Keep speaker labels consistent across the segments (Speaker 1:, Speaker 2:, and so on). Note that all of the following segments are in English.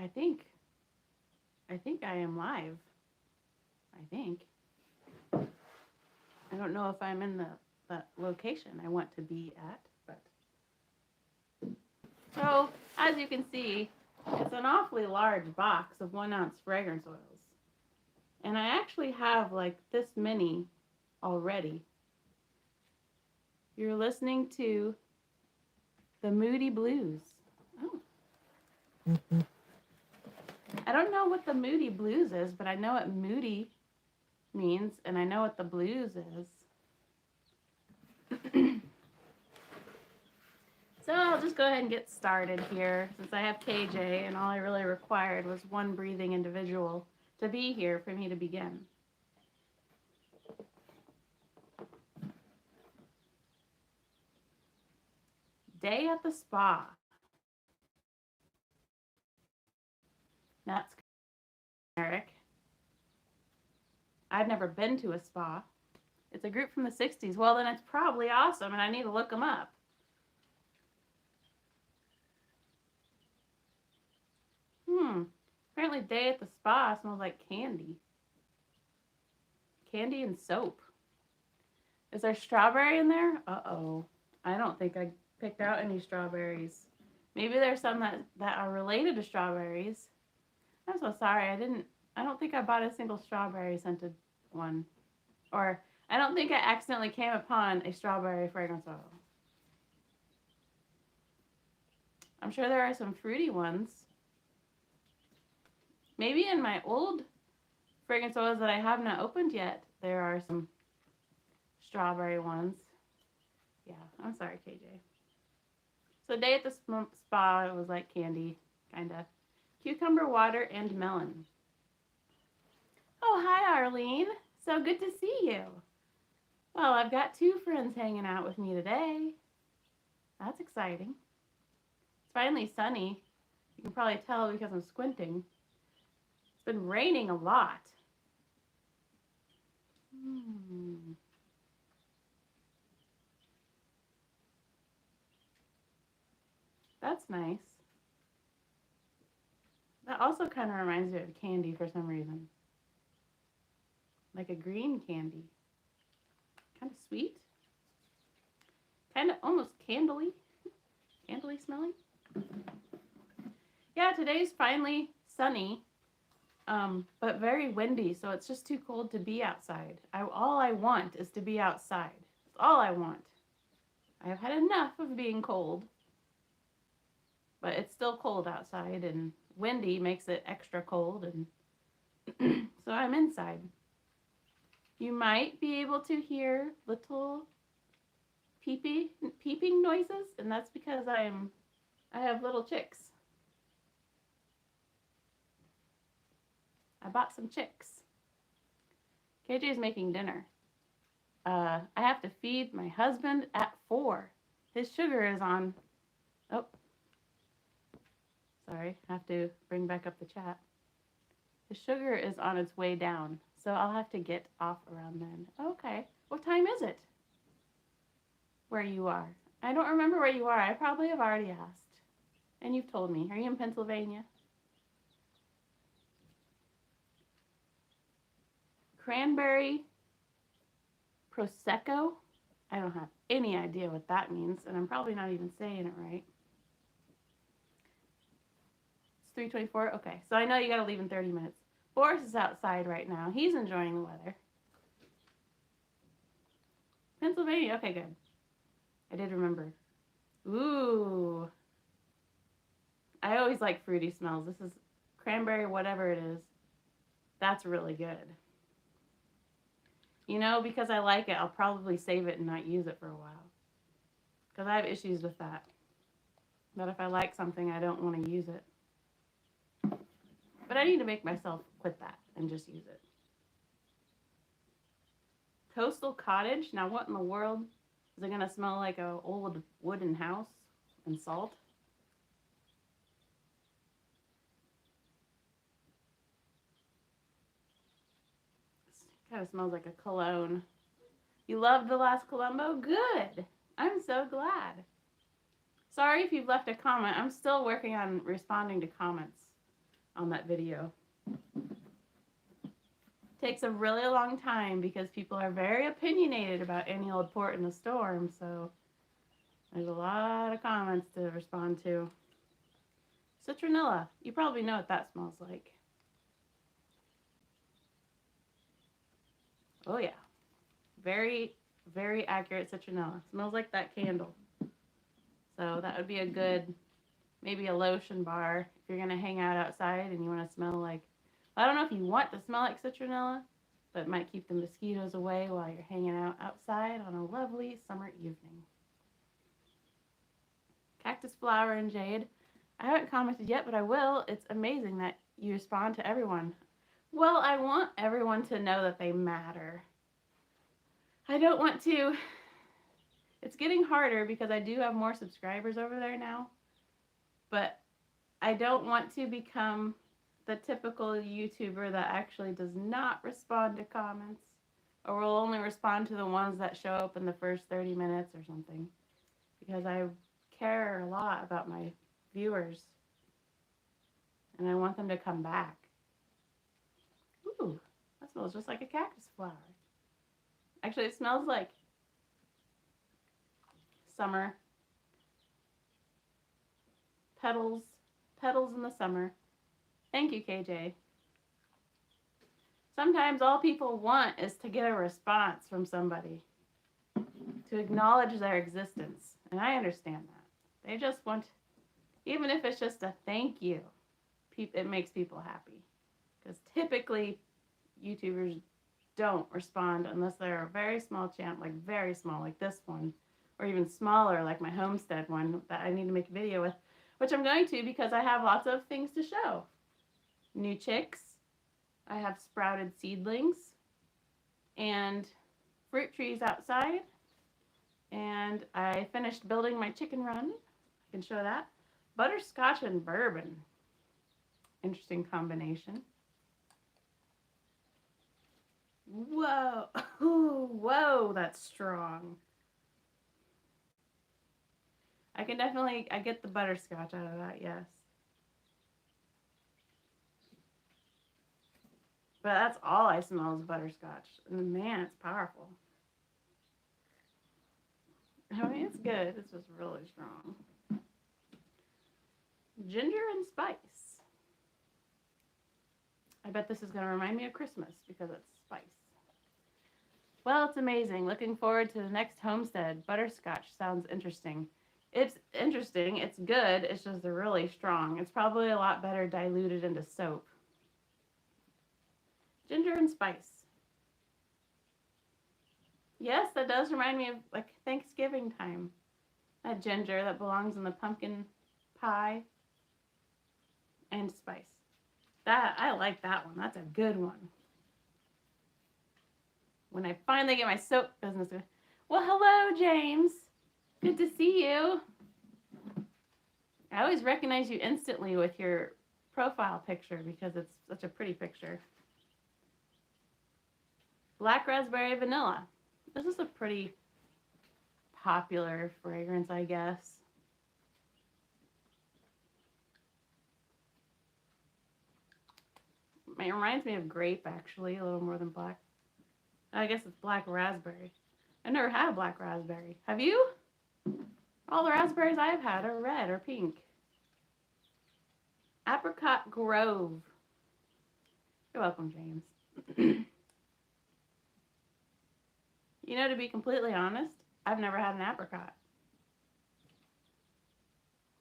Speaker 1: I think I am live. I think. I don't know if I'm in the location I want to be at, but so as you can see, it's an awfully large box of 1 ounce fragrance oils. And I actually have like this many already. You're listening to the Moody Blues. Oh. I don't know what the Moody Blues is, but I know what moody means, and I know what the blues is. So I'll just go ahead and get started here, since I have KJ, and all I really required was one breathing individual to be here for me to begin. Day at the spa. That's Eric. I've never been to a spa. It's a group from the 60s. Well, then it's probably awesome, and I need to look them up. Apparently Day at the Spa smells like candy. Candy and soap. Is there strawberry in there? Uh-oh. I don't think I picked out any strawberries. Maybe there's some that are related to strawberries. I'm so sorry. I don't think I bought a single strawberry scented one. Or I don't think I accidentally came upon a strawberry fragrance oil. I'm sure there are some fruity ones. Maybe in my old fragrance oils that I have not opened yet, there are some strawberry ones. Yeah, I'm sorry, KJ. So Day at the Spa, it was like candy, kind of. Cucumber water and melon. Oh, hi, Arlene. So good to see you. Well, I've got 2 friends hanging out with me today. That's exciting. It's finally sunny. You can probably tell because I'm squinting. It's been raining a lot. That's nice. That also kind of reminds me of candy for some reason. Like a green candy. Kind of sweet. Kind of almost candly. Candly smelling. Yeah, today's finally sunny. But very windy, so it's just too cold to be outside. All I want is to be outside. That's all I want. I have had enough of being cold. But it's still cold outside, and windy makes it extra cold, and so I'm inside. You might be able to hear little peeping noises, and that's because I have little chicks. I bought some chicks. KJ's making dinner. I have to feed my husband at 4. His sugar is on. Oh. Sorry, I have to bring back up the chat. The sugar is on its way down, so I'll have to get off around then. Okay, what time is it? Where you are? I don't remember where you are. I probably have already asked. And you've told me. Are you in Pennsylvania? Cranberry Prosecco? I don't have any idea what that means, and I'm probably not even saying it right. 3:24. Okay, so I know you gotta leave in 30 minutes. Boris is outside right now. He's enjoying the weather. Pennsylvania. Okay, good. I did remember. Ooh. I always like fruity smells. This is cranberry, whatever it is. That's really good. You know, because I like it, I'll probably save it and not use it for a while. Because I have issues with that. That if I like something, I don't want to use it. But I need to make myself quit that and just use it. Coastal Cottage. Now what in the world? Is it going to smell like an old wooden house and salt? It kind of smells like a cologne. You loved the last Columbo? Good. I'm so glad. Sorry if you've left a comment. I'm still working on responding to comments. on that video. Takes a really long time because people are very opinionated about any old port in a storm, so there's a lot of comments to respond to. Citronella. You probably know what that smells like. Oh yeah. Very, very accurate citronella. Smells like that candle. So that would be a good, maybe a lotion bar if you're going to hang out outside and you want to smell like, I don't know if you want to smell like citronella, but it might keep the mosquitoes away while you're hanging out outside on a lovely summer evening. Cactus flower and jade. I haven't commented yet, but I will. It's amazing that you respond to everyone. Well, I want everyone to know that they matter. I don't want to. It's getting harder because I do have more subscribers over there now, but I don't want to become the typical YouTuber that actually does not respond to comments, or will only respond to the ones that show up in the first 30 minutes or something, because I care a lot about my viewers and I want them to come back. Ooh, that smells just like a cactus flower. Actually, it smells like summer. Petals in the summer. Thank you, KJ. Sometimes all people want is to get a response from somebody, to acknowledge their existence. And I understand that. They just want, even if it's just a thank you, it makes people happy. Because typically, YouTubers don't respond unless they're a very small channel, like very small, like this one, or even smaller, like my homestead one that I need to make a video with, which I'm going to because I have lots of things to show. New chicks, I have sprouted seedlings, and fruit trees outside, and I finished building my chicken run. I can show that. Butterscotch and bourbon. Interesting combination. Whoa, ooh, whoa, that's strong. I get the butterscotch out of that, yes. But that's all I smell is butterscotch. And man, it's powerful. I mean, it's good. It's just really strong. Ginger and spice. I bet this is going to remind me of Christmas because it's spice. Well, it's amazing. Looking forward to the next homestead. Butterscotch sounds interesting. It's interesting. It's good. It's just really strong. It's probably a lot better diluted into soap. Ginger and spice. Yes, that does remind me of like Thanksgiving time. That ginger that belongs in the pumpkin pie. And spice. I like that one. That's a good one. When I finally get my soap business. Well, hello, James. Good to see you. I always recognize you instantly with your profile picture because it's such a pretty picture. Black raspberry vanilla. This is a pretty popular fragrance, I guess. It reminds me of grape, actually, a little more than black. I guess it's black raspberry. I've never had black raspberry. Have you? All the raspberries I've had are red or pink. Apricot Grove. You're welcome, James. You know, to be completely honest, I've never had an apricot.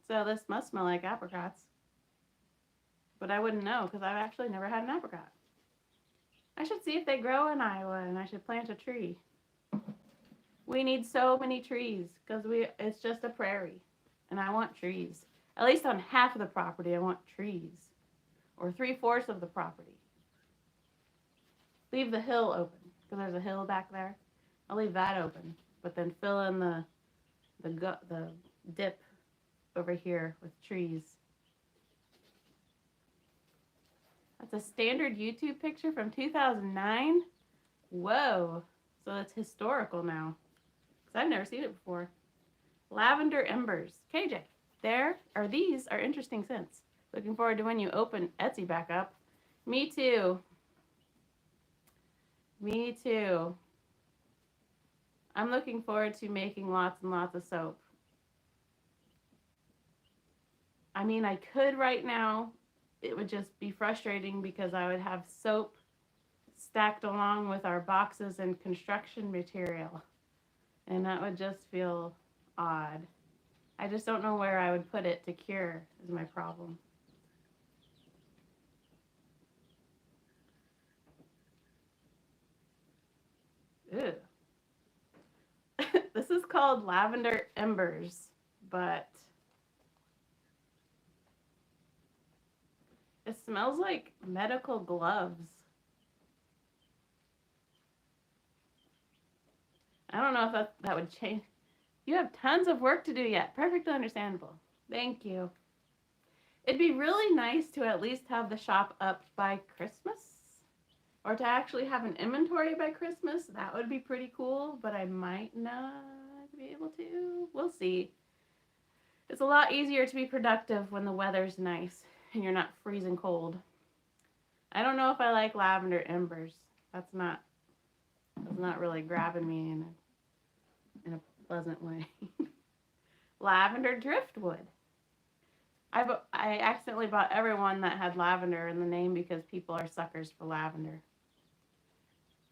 Speaker 1: So this must smell like apricots. But I wouldn't know because I've actually never had an apricot. I should see if they grow in Iowa and I should plant a tree. We need so many trees because it's just a prairie and I want trees. At least on half of the property I want trees, or 3/4 of the property. Leave the hill open because there's a hill back there. I'll leave that open, but then fill in the dip over here with trees. That's a standard YouTube picture from 2009. Whoa. So that's historical now. Because I've never seen it before. Lavender embers. KJ, these are interesting scents. Looking forward to when you open Etsy back up. Me too. Me too. I'm looking forward to making lots and lots of soap. I mean, I could right now. It would just be frustrating because I would have soap stacked along with our boxes and construction material. And that would just feel odd. I just don't know where I would put it to cure is my problem. Ew. This is called lavender embers, but it smells like medical gloves. I don't know if that would change. You have tons of work to do yet. Perfectly understandable. Thank you. It'd be really nice to at least have the shop up by Christmas. Or to actually have an inventory by Christmas. That would be pretty cool, but I might not be able to. We'll see. It's a lot easier to be productive when the weather's nice and you're not freezing cold. I don't know if I like lavender embers. That's not really grabbing me in a pleasant way. Lavender driftwood. I accidentally bought everyone that had lavender in the name because people are suckers for lavender.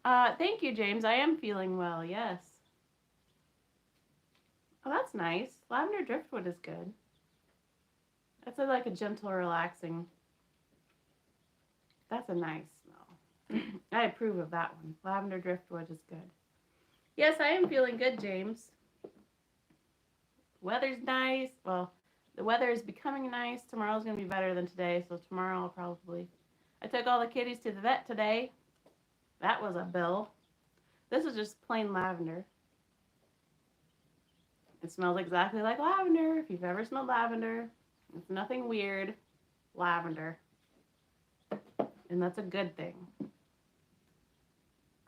Speaker 1: Thank you, James. I am feeling well, yes. Oh, that's nice. Lavender driftwood is good. That's like a gentle, relaxing. That's a nice smell. I approve of that one. Lavender driftwood is good. Yes, I am feeling good, James. Weather's nice. Well, the weather is becoming nice. Tomorrow's going to be better than today, so tomorrow I'll probably... I took all the kitties to the vet today. That was a bill. This is just plain lavender. It smells exactly like lavender. If you've ever smelled lavender, it's nothing weird. Lavender. And that's a good thing.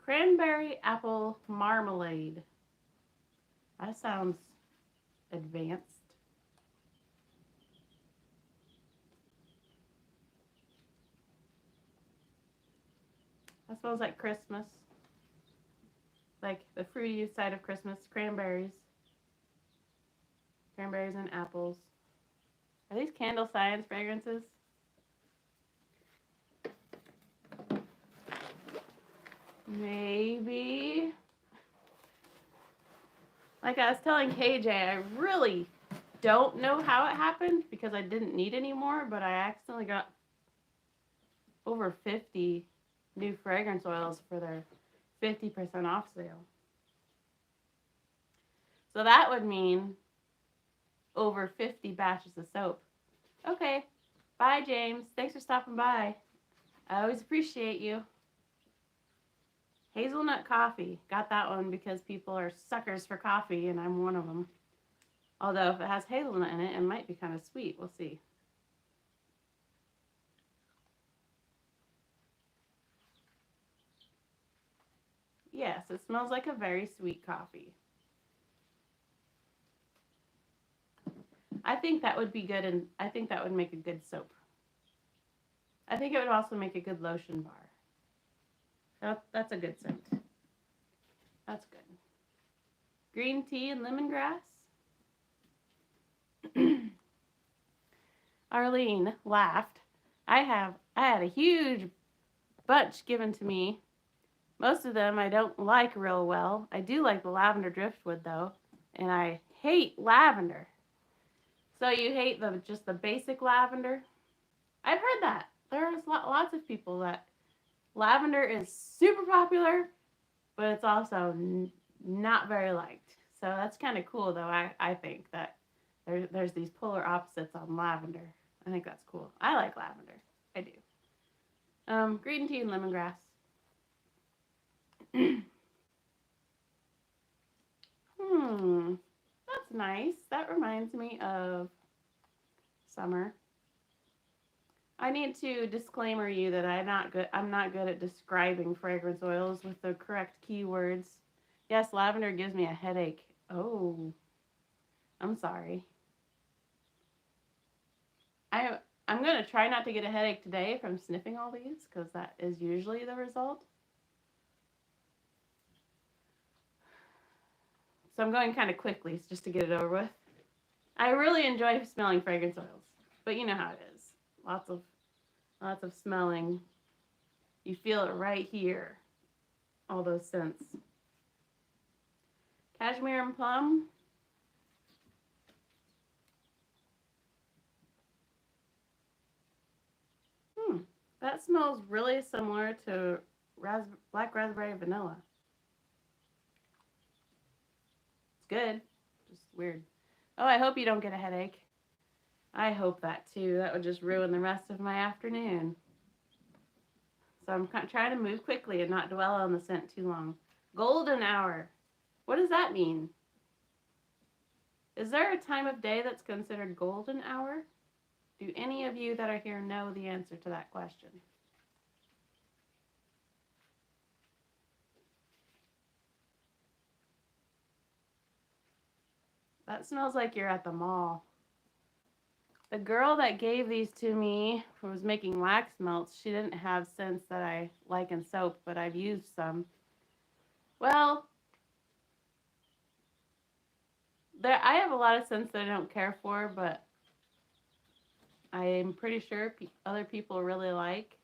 Speaker 1: Cranberry apple marmalade. That sounds advanced. That smells like Christmas. Like the fruity side of Christmas. Cranberries. Cranberries and apples. Are these candle science fragrances? Maybe. Like I was telling KJ, I really don't know how it happened because I didn't need any more, but I accidentally got over 50 new fragrance oils for their 50% off sale. So that would mean over 50 batches of soap. Okay. Bye, James. Thanks for stopping by. I always appreciate you. Hazelnut coffee. Got that one because people are suckers for coffee, and I'm one of them. Although if it has hazelnut in it, it might be kind of sweet. We'll see. Yes, it smells like a very sweet coffee. I think that would be good, and I think that would make a good soap. I think it would also make a good lotion bar. That's a good scent. That's good. Green tea and lemongrass. Arlene laughed. I had a huge bunch given to me. Most of them I don't like real well. I do like the lavender driftwood though, and I hate lavender. So you hate just the basic lavender? I've heard that. There's lots of people that lavender is super popular, but it's also not very liked. So that's kind of cool though. I think that there's these polar opposites on lavender. I think that's cool. I like lavender. I do. Green tea and lemongrass. That's nice. That reminds me of summer. I need to disclaimer you that I'm not good at describing fragrance oils with the correct keywords. Yes, lavender gives me a headache. Oh, I'm sorry. I'm I'm going to try not to get a headache today from sniffing all these because that is usually the result. So I'm going kind of quickly just to get it over with. I really enjoy smelling fragrance oils, but you know how it is. Lots of smelling. You feel it right here. All those scents. Cashmere and plum. That smells really similar to black raspberry vanilla. It's good, just weird. Oh, I hope you don't get a headache. I hope that too. That would just ruin the rest of my afternoon. So I'm trying to move quickly and not dwell on the scent too long. Golden hour. What does that mean? Is there a time of day that's considered golden hour? Do any of you that are here know the answer to that question? That smells like you're at the mall. The girl that gave these to me who was making wax melts, she didn't have scents that I like in soap, but I've used some. Well, I have a lot of scents that I don't care for, but I'm pretty sure other people really like.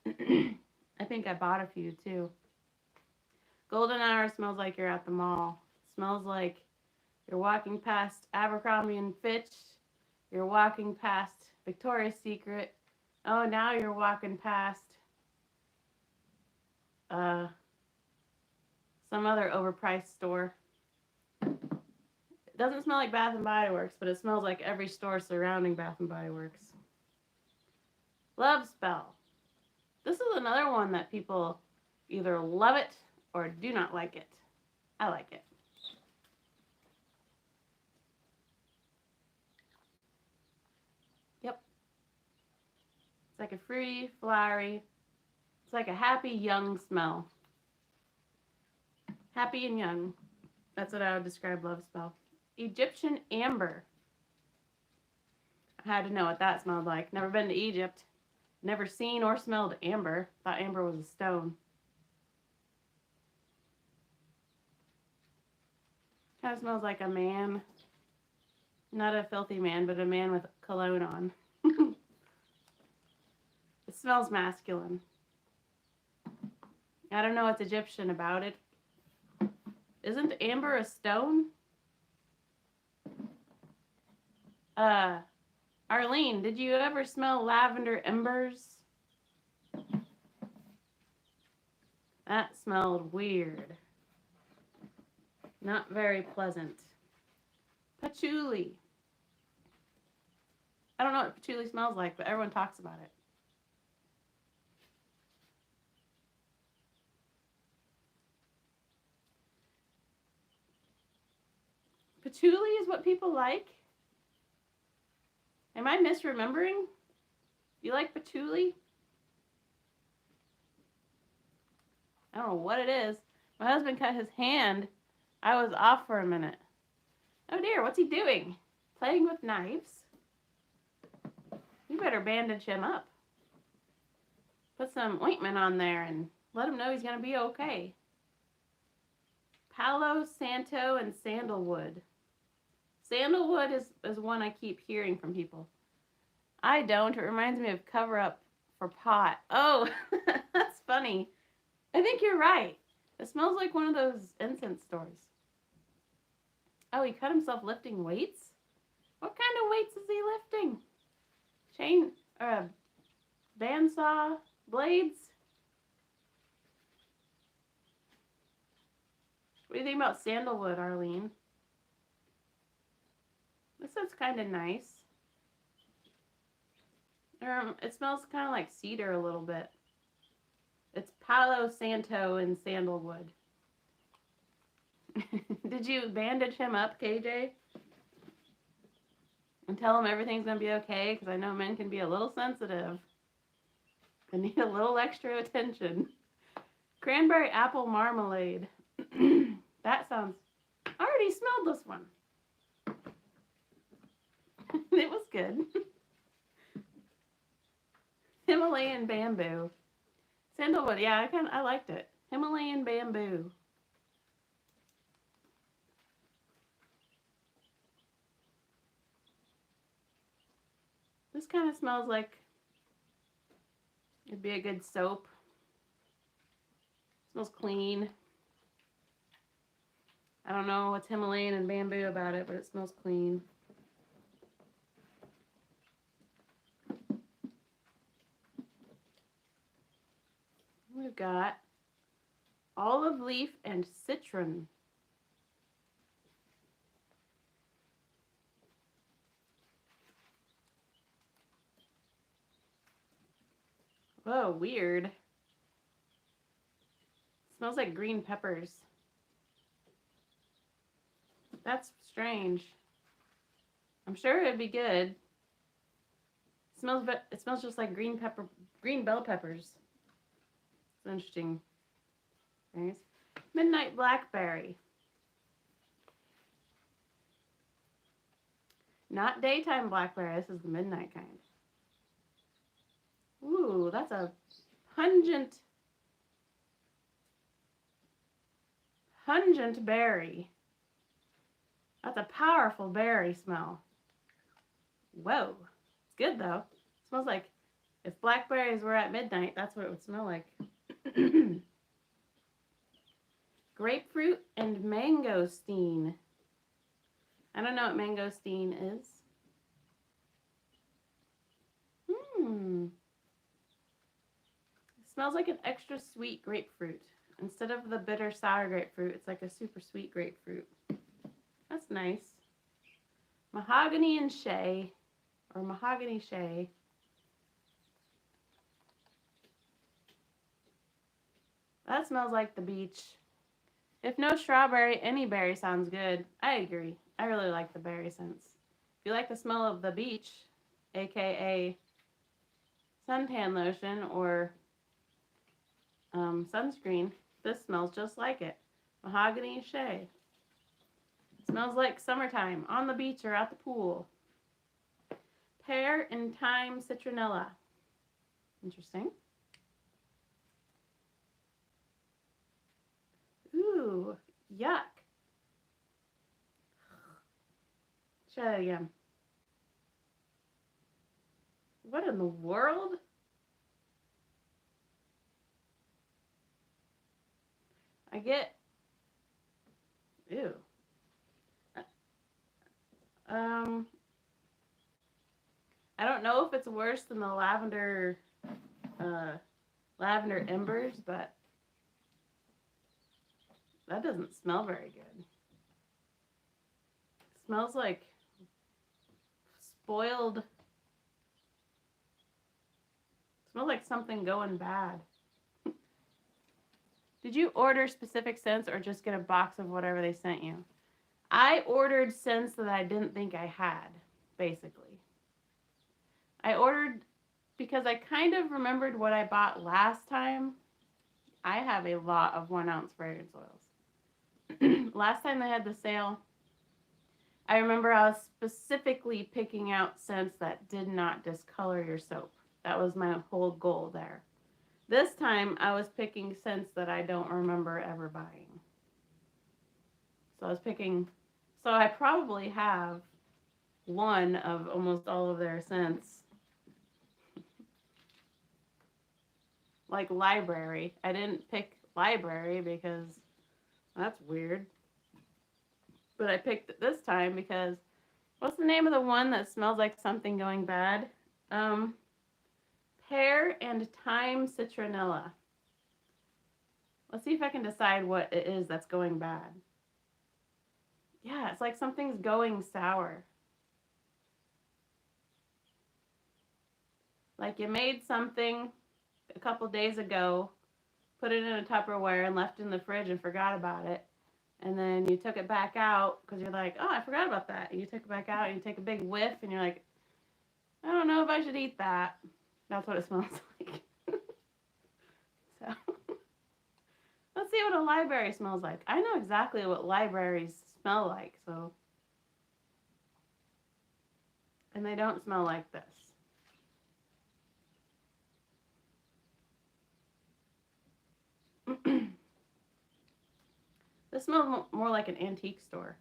Speaker 1: I think I bought a few too. Golden hour smells like you're at the mall. It smells like you're walking past Abercrombie and Fitch. You're walking past Victoria's Secret. Oh, now you're walking past some other overpriced store. It doesn't smell like Bath and Body Works, but it smells like every store surrounding Bath and Body Works. Love spell. This is another one that people either love it or do not like it. I like it. Yep. It's like a fruity, flowery, it's like a happy, young smell. Happy and young. That's what I would describe love spell. Egyptian amber. I had to know what that smelled like. Never been to Egypt. Never seen or smelled amber. Thought amber was a stone. Kind of smells like a man. Not a filthy man, but a man with cologne on. It smells masculine. I don't know what's Egyptian about it. Isn't amber a stone? Arlene, did you ever smell lavender embers? That smelled weird. Not very pleasant. Patchouli. I don't know what patchouli smells like, but everyone talks about it. Patchouli is what people like? Am I misremembering? You like patchouli? I don't know what it is. My husband cut his hand. I was off for a minute. Oh dear, what's he doing? Playing with knives? You better bandage him up. Put some ointment on there and let him know he's going to be okay. Palo Santo and sandalwood. Sandalwood is one I keep hearing from people. I don't. It reminds me of cover up for pot. Oh, that's funny. I think you're right. It smells like one of those incense stores. Oh, he cut himself lifting weights? What kind of weights is he lifting? Bandsaw blades? What do you think about sandalwood, Arlene? This is kind of nice. It smells kind of like cedar a little bit. It's Palo Santo and sandalwood. Did you bandage him up, KJ? And tell him everything's going to be okay? Because I know men can be a little sensitive and need a little extra attention. Cranberry apple marmalade. That sounds... I already smelled this one. It was good. Himalayan bamboo. Sandalwood, yeah, I liked it. Himalayan bamboo. This kind of smells like it'd be a good soap. Smells clean. I don't know what's Himalayan and bamboo about it, but it smells clean. We've got olive leaf and citron. Whoa, weird. Smells like green peppers. That's strange. I'm sure it'd be good. It smells just like green bell peppers. It's interesting. Nice. Midnight blackberry. Not daytime blackberry. This is the midnight kind. Ooh, that's a pungent berry. That's a powerful berry smell. Whoa. It's good though. It smells like if blackberries were at midnight, that's what it would smell like. Grapefruit and mangosteen. I don't know what mangosteen is. It smells like an extra sweet grapefruit. Instead of the bitter sour grapefruit, it's like a super sweet grapefruit. That's nice. Mahogany and shea, or mahogany shea. That smells like the beach. If no strawberry, any berry sounds good. I agree. I really like the berry scents. If you like the smell of the beach, aka suntan lotion or sunscreen, this smells just like it. Mahogany shea. Smells like summertime on the beach or at the pool. Pear and thyme citronella. Interesting. Ooh, yuck. Try that again. What in the world? I get, ew. I don't know if it's worse than the lavender embers, but that doesn't smell very good. It smells like spoiled. It smells like something going bad. Did you order specific scents or just get a box of whatever they sent you? I ordered scents that I didn't think I had, basically. I ordered because I kind of remembered what I bought last time. I have a lot of 1 ounce fragrance oils. Last time they had the sale, I remember I was specifically picking out scents that did not discolor your soap. That was my whole goal there. This time I was picking scents that I don't remember ever buying. So I probably have one of almost all of their scents. Like library. I didn't pick library because that's weird. But I picked it this time because what's the name of the one that smells like something going bad? Pear and thyme citronella. Let's see if I can decide what it is that's going bad. Yeah, it's like something's going sour. Like you made something a couple days ago, put it in a Tupperware and left it in the fridge and forgot about it. And then you took it back out because you're like, oh, I forgot about that. And you took it back out and you take a big whiff and you're like, I don't know if I should eat that. That's what it smells like. So let's see what a library smells like. I know exactly what libraries smell like, so. And they don't smell like this. This smells more like an antique store.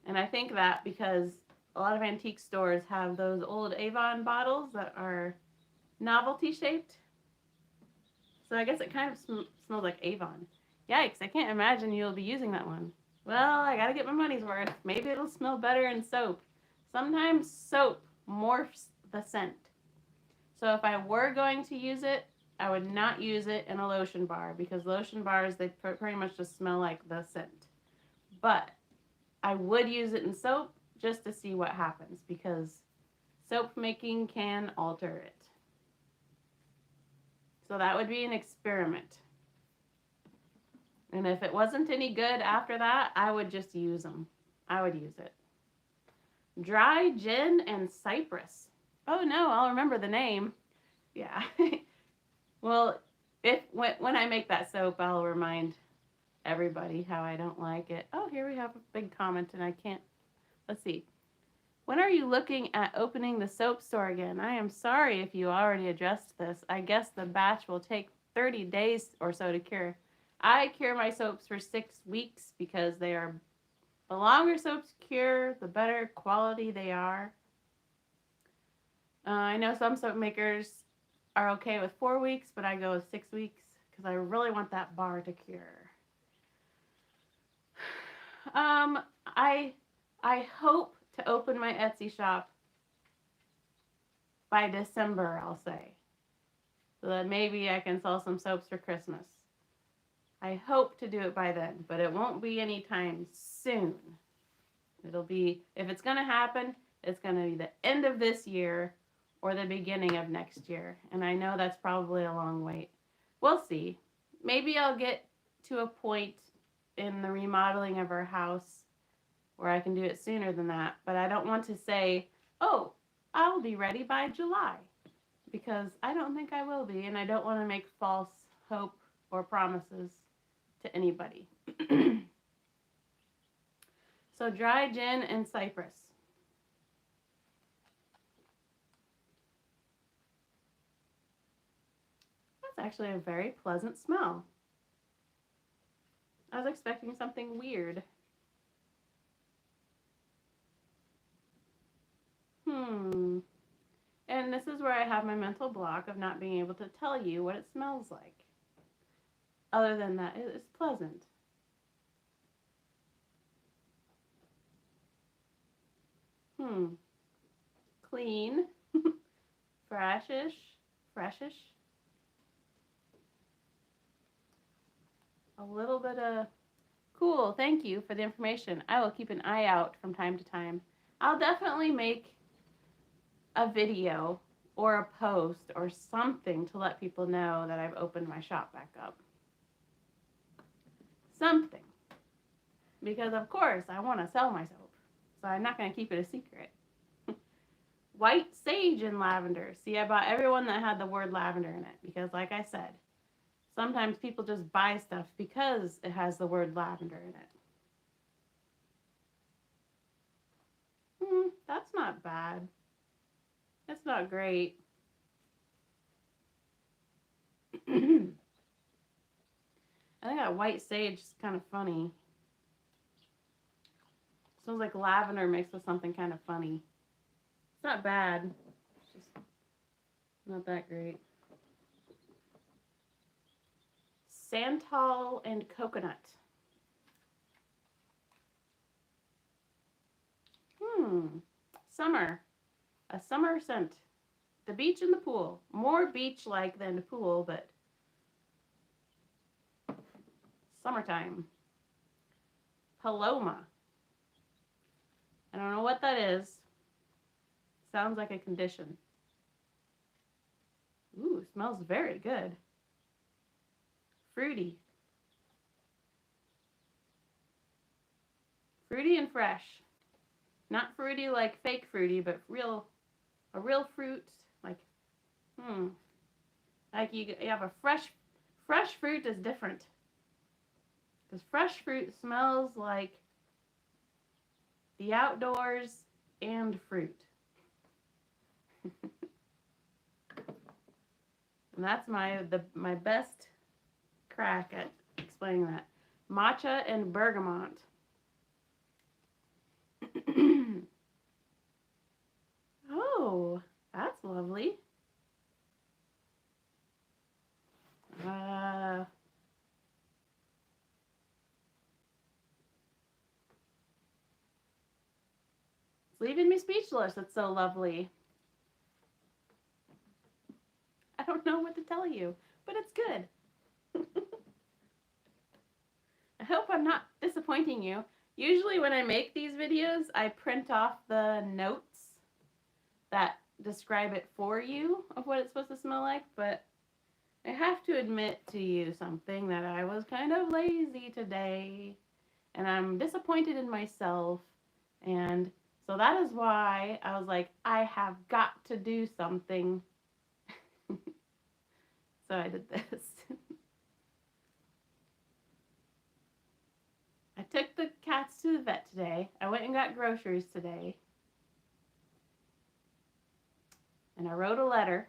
Speaker 1: And I think that because a lot of antique stores have those old Avon bottles that are novelty shaped. So I guess it kind of smells like Avon. Yikes, I can't imagine you'll be using that one. Well, I gotta get my money's worth. Maybe it'll smell better in soap. Sometimes soap morphs the scent. So if I were going to use it, I would not use it in a lotion bar because lotion bars, they pretty much just smell like the scent. But I would use it in soap just to see what happens because soap making can alter it. So that would be an experiment. And if it wasn't any good after that, I would just use them. I would use it. Dry gin and cypress. Oh no, I'll remember the name. Yeah. Well, when I make that soap, I'll remind everybody how I don't like it. Oh, here we have a big comment and I can't. Let's see. When are you looking at opening the soap store again? I am sorry if you already addressed this. I guess the batch will take 30 days or so to cure. I cure my soaps for 6 weeks because the longer soaps cure, the better quality they are. I know some soap makers are okay with 4 weeks, but I go with 6 weeks because I really want that bar to cure. I hope to open my Etsy shop by December, I'll say, so that maybe I can sell some soaps for Christmas. I hope to do it by then, but it won't be anytime soon. It'll be, if it's going to happen, it's going to be the end of this year or the beginning of next year. And I know that's probably a long wait. We'll see. Maybe I'll get to a point in the remodeling of our house where I can do it sooner than that. But I don't want to say, oh, I'll be ready by July, because I don't think I will be, and I don't want to make false hope or promises to anybody. So dry gin and cypress. That's actually a very pleasant smell. I was expecting something weird. And this is where I have my mental block of not being able to tell you what it smells like. Other than that, it's pleasant. Clean. Freshish. A little bit of cool. Thank you for the information. I will keep an eye out from time to time. I'll definitely make a video or a post or something to let people know that I've opened my shop back up. Something. Because of course I want to sell my soap. So I'm not going to keep it a secret. White sage and lavender. See, I bought everyone that had the word lavender in it because, like I said, sometimes people just buy stuff because it has the word lavender in it. That's not bad. That's not great. I think that white sage is kind of funny. Smells like lavender mixed with something kind of funny. It's not bad. It's just not that great. Santal and coconut. Summer. A summer scent. The beach and the pool. More beach-like than the pool, but summertime. Paloma. I don't know what that is. Sounds like a condition. Ooh, smells very good. Fruity. Fruity and fresh. Not fruity like fake fruity, but a real fruit. Like you have a fresh fruit is different. Because fresh fruit smells like the outdoors and fruit. And that's my best crack at explaining that. Matcha and bergamot. Oh, that's lovely. It's leaving me speechless. It's so lovely. I don't know what to tell you, but it's good. I hope I'm not disappointing you. Usually when I make these videos, I print off the notes that describe it for you of what it's supposed to smell like, but I have to admit to you something, that I was kind of lazy today, and I'm disappointed in myself, and so that is why I was like, I have got to do something. So I did this. I took the cats to the vet today. I went and got groceries today. And I wrote a letter.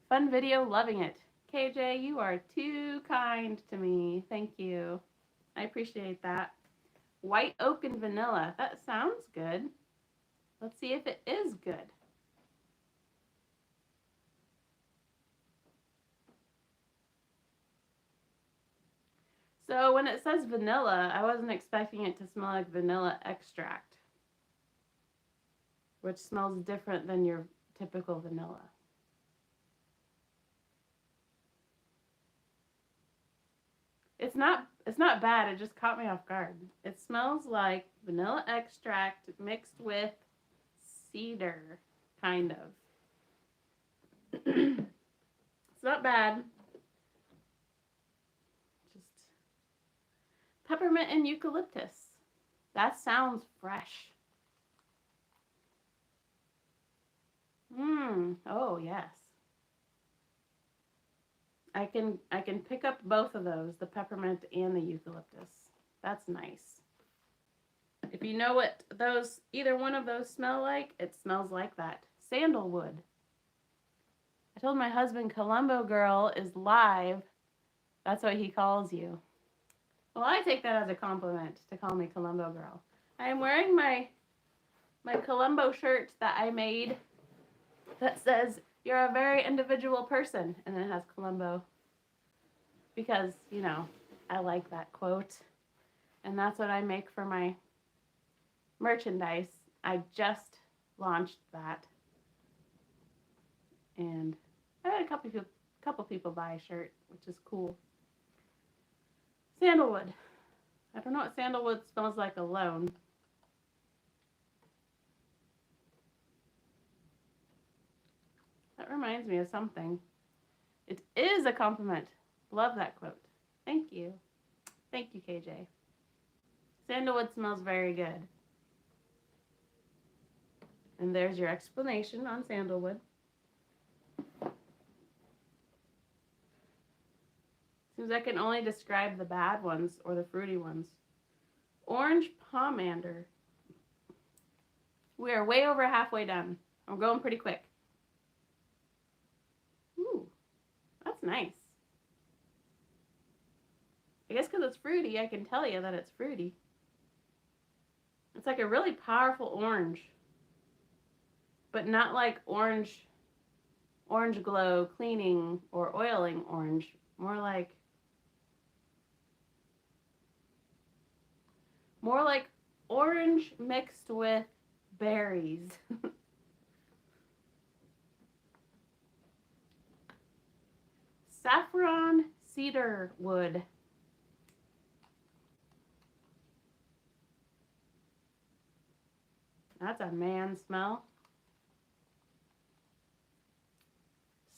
Speaker 1: Fun video, loving it. KJ, you are too kind to me. Thank you. I appreciate that. White oak and vanilla. That sounds good. Let's see if it is good. So when it says vanilla, I wasn't expecting it to smell like vanilla extract, which smells different than your typical vanilla. It's not bad, it just caught me off guard. It smells like vanilla extract mixed with cedar, kind of. It's not bad. Just peppermint and eucalyptus. That sounds fresh. Oh yes. I can pick up both of those, the peppermint and the eucalyptus. That's nice. If you know what either one of those smell like, it smells like that. Sandalwood. I told my husband Colombo Girl is live. That's what he calls you. Well, I take that as a compliment to call me Colombo Girl. I am wearing my Colombo shirt that I made that says, "You're a very individual person," and it has Colombo. Because, you know, I like that quote. And that's what I make for my merchandise. I just launched that. And I had a couple people buy a shirt, which is cool. Sandalwood. I don't know what sandalwood smells like alone. That reminds me of something. It is a compliment. Love that quote. Thank you. Thank you, KJ. Sandalwood smells very good. And there's your explanation on sandalwood. Seems I can only describe the bad ones or the fruity ones. Orange pomander. We are way over halfway done. I'm going pretty quick. Ooh, that's nice. I guess because it's fruity, I can tell you that it's fruity. It's like a really powerful orange, but not like orange glow cleaning or oiling orange. More like orange mixed with berries. Saffron cedar wood. That's a man smell.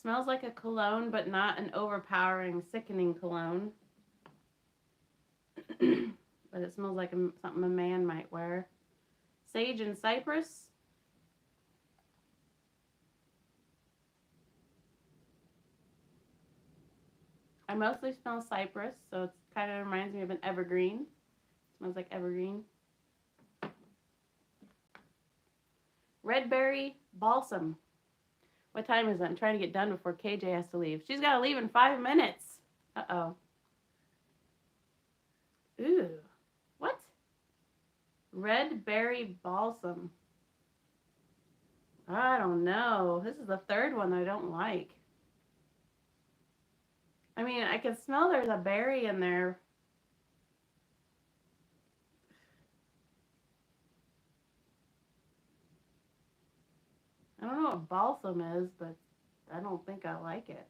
Speaker 1: Smells like a cologne, but not an overpowering, sickening cologne. But it smells like something a man might wear. Sage and cypress. I mostly smell cypress, so it kind of reminds me of an evergreen. It smells like evergreen. Red berry balsam. What time is it? I'm trying to get done before KJ has to leave. She's got to leave in 5 minutes. Uh-oh. Ooh. What? Red berry balsam. I don't know. This is the third one I don't like. I mean, I can smell there's a berry in there. I don't know what balsam is, but I don't think I like it.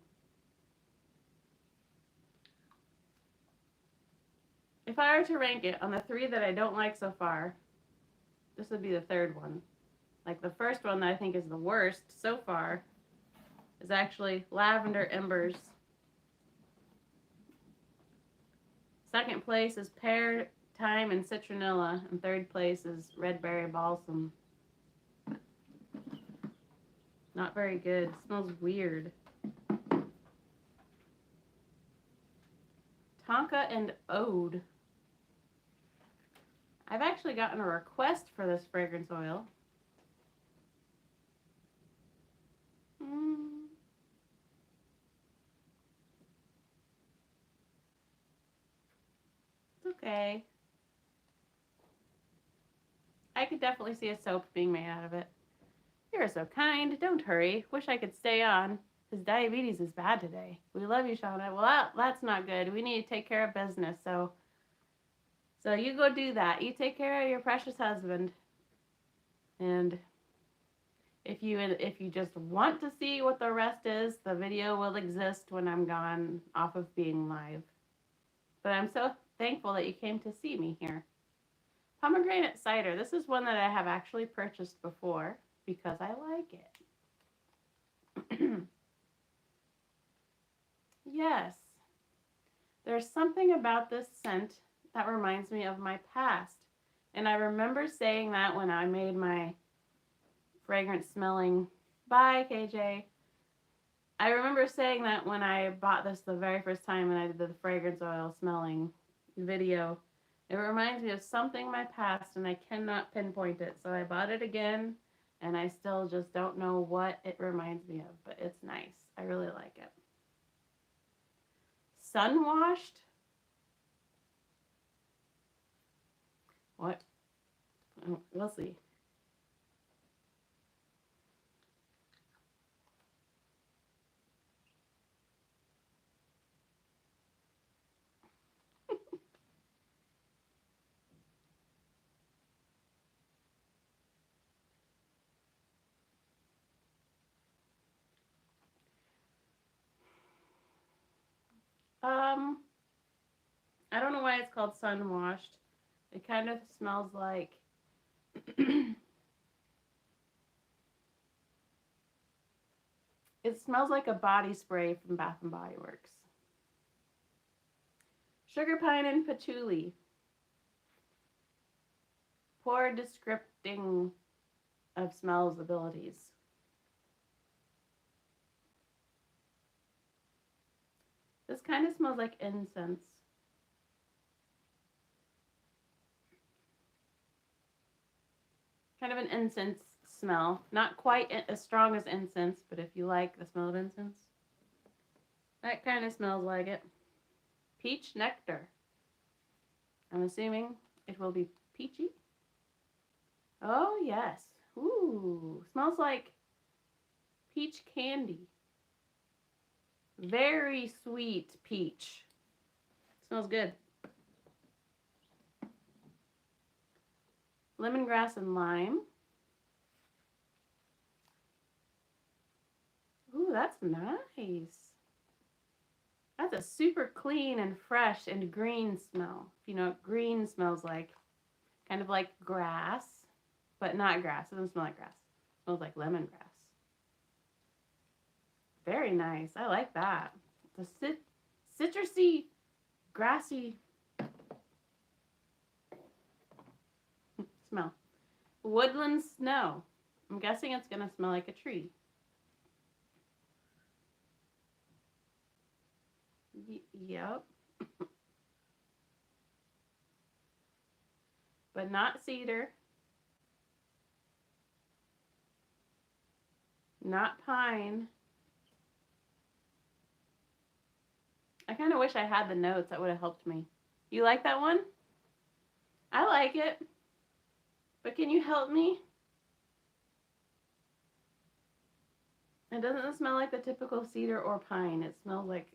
Speaker 1: If I were to rank it on the 3 that I don't like so far, this would be the third one. Like the first one that I think is the worst so far is actually lavender embers. Second place is pear, thyme, and citronella. And third place is red berry balsam. Not very good. It smells weird. Tonka and Ode. I've actually gotten a request for this fragrance oil. It's okay. I could definitely see a soap being made out of it. You're so kind. Don't hurry. Wish I could stay on. His diabetes is bad today. We love you, Shauna. Well, that's not good. We need to take care of business. So you go do that. You take care of your precious husband. And if you just want to see what the rest is, the video will exist when I'm gone off of being live. But I'm so thankful that you came to see me here. Pomegranate cider. This is one that I have actually purchased before because I like it. Yes. There's something about this scent that reminds me of my past. And I remember saying that when I made my fragrance smelling. Bye, KJ. I remember saying that when I bought this the very first time and I did the fragrance oil smelling video. It reminds me of something in my past and I cannot pinpoint it. So I bought it again and I still just don't know what it reminds me of. But it's nice. I really like it. Sun washed? What? We'll see. I don't know why it's called sun washed. It kind of smells like it smells like a body spray from Bath and Body Works. Sugar pine and patchouli. Poor descripting of smells abilities. This kind of smells like incense. Kind of an incense smell. Not quite as strong as incense, but if you like the smell of incense, that kind of smells like it. Peach nectar. I'm assuming it will be peachy. Oh, yes. Ooh, smells like peach candy. Very sweet peach. Smells good. Lemongrass and lime. Ooh, that's nice. That's a super clean and fresh and green smell. You know what green smells like? Kind of like grass, but not grass. It doesn't smell like grass. It smells like lemongrass. Very nice. I like that. The citrusy, grassy smell. Woodland snow. I'm guessing it's going to smell like a tree. Yep. But not cedar. not pine. I kind of wish I had the notes. That would have helped me. You like that one? I like it. But can you help me? It doesn't smell like the typical cedar or pine. It smells like...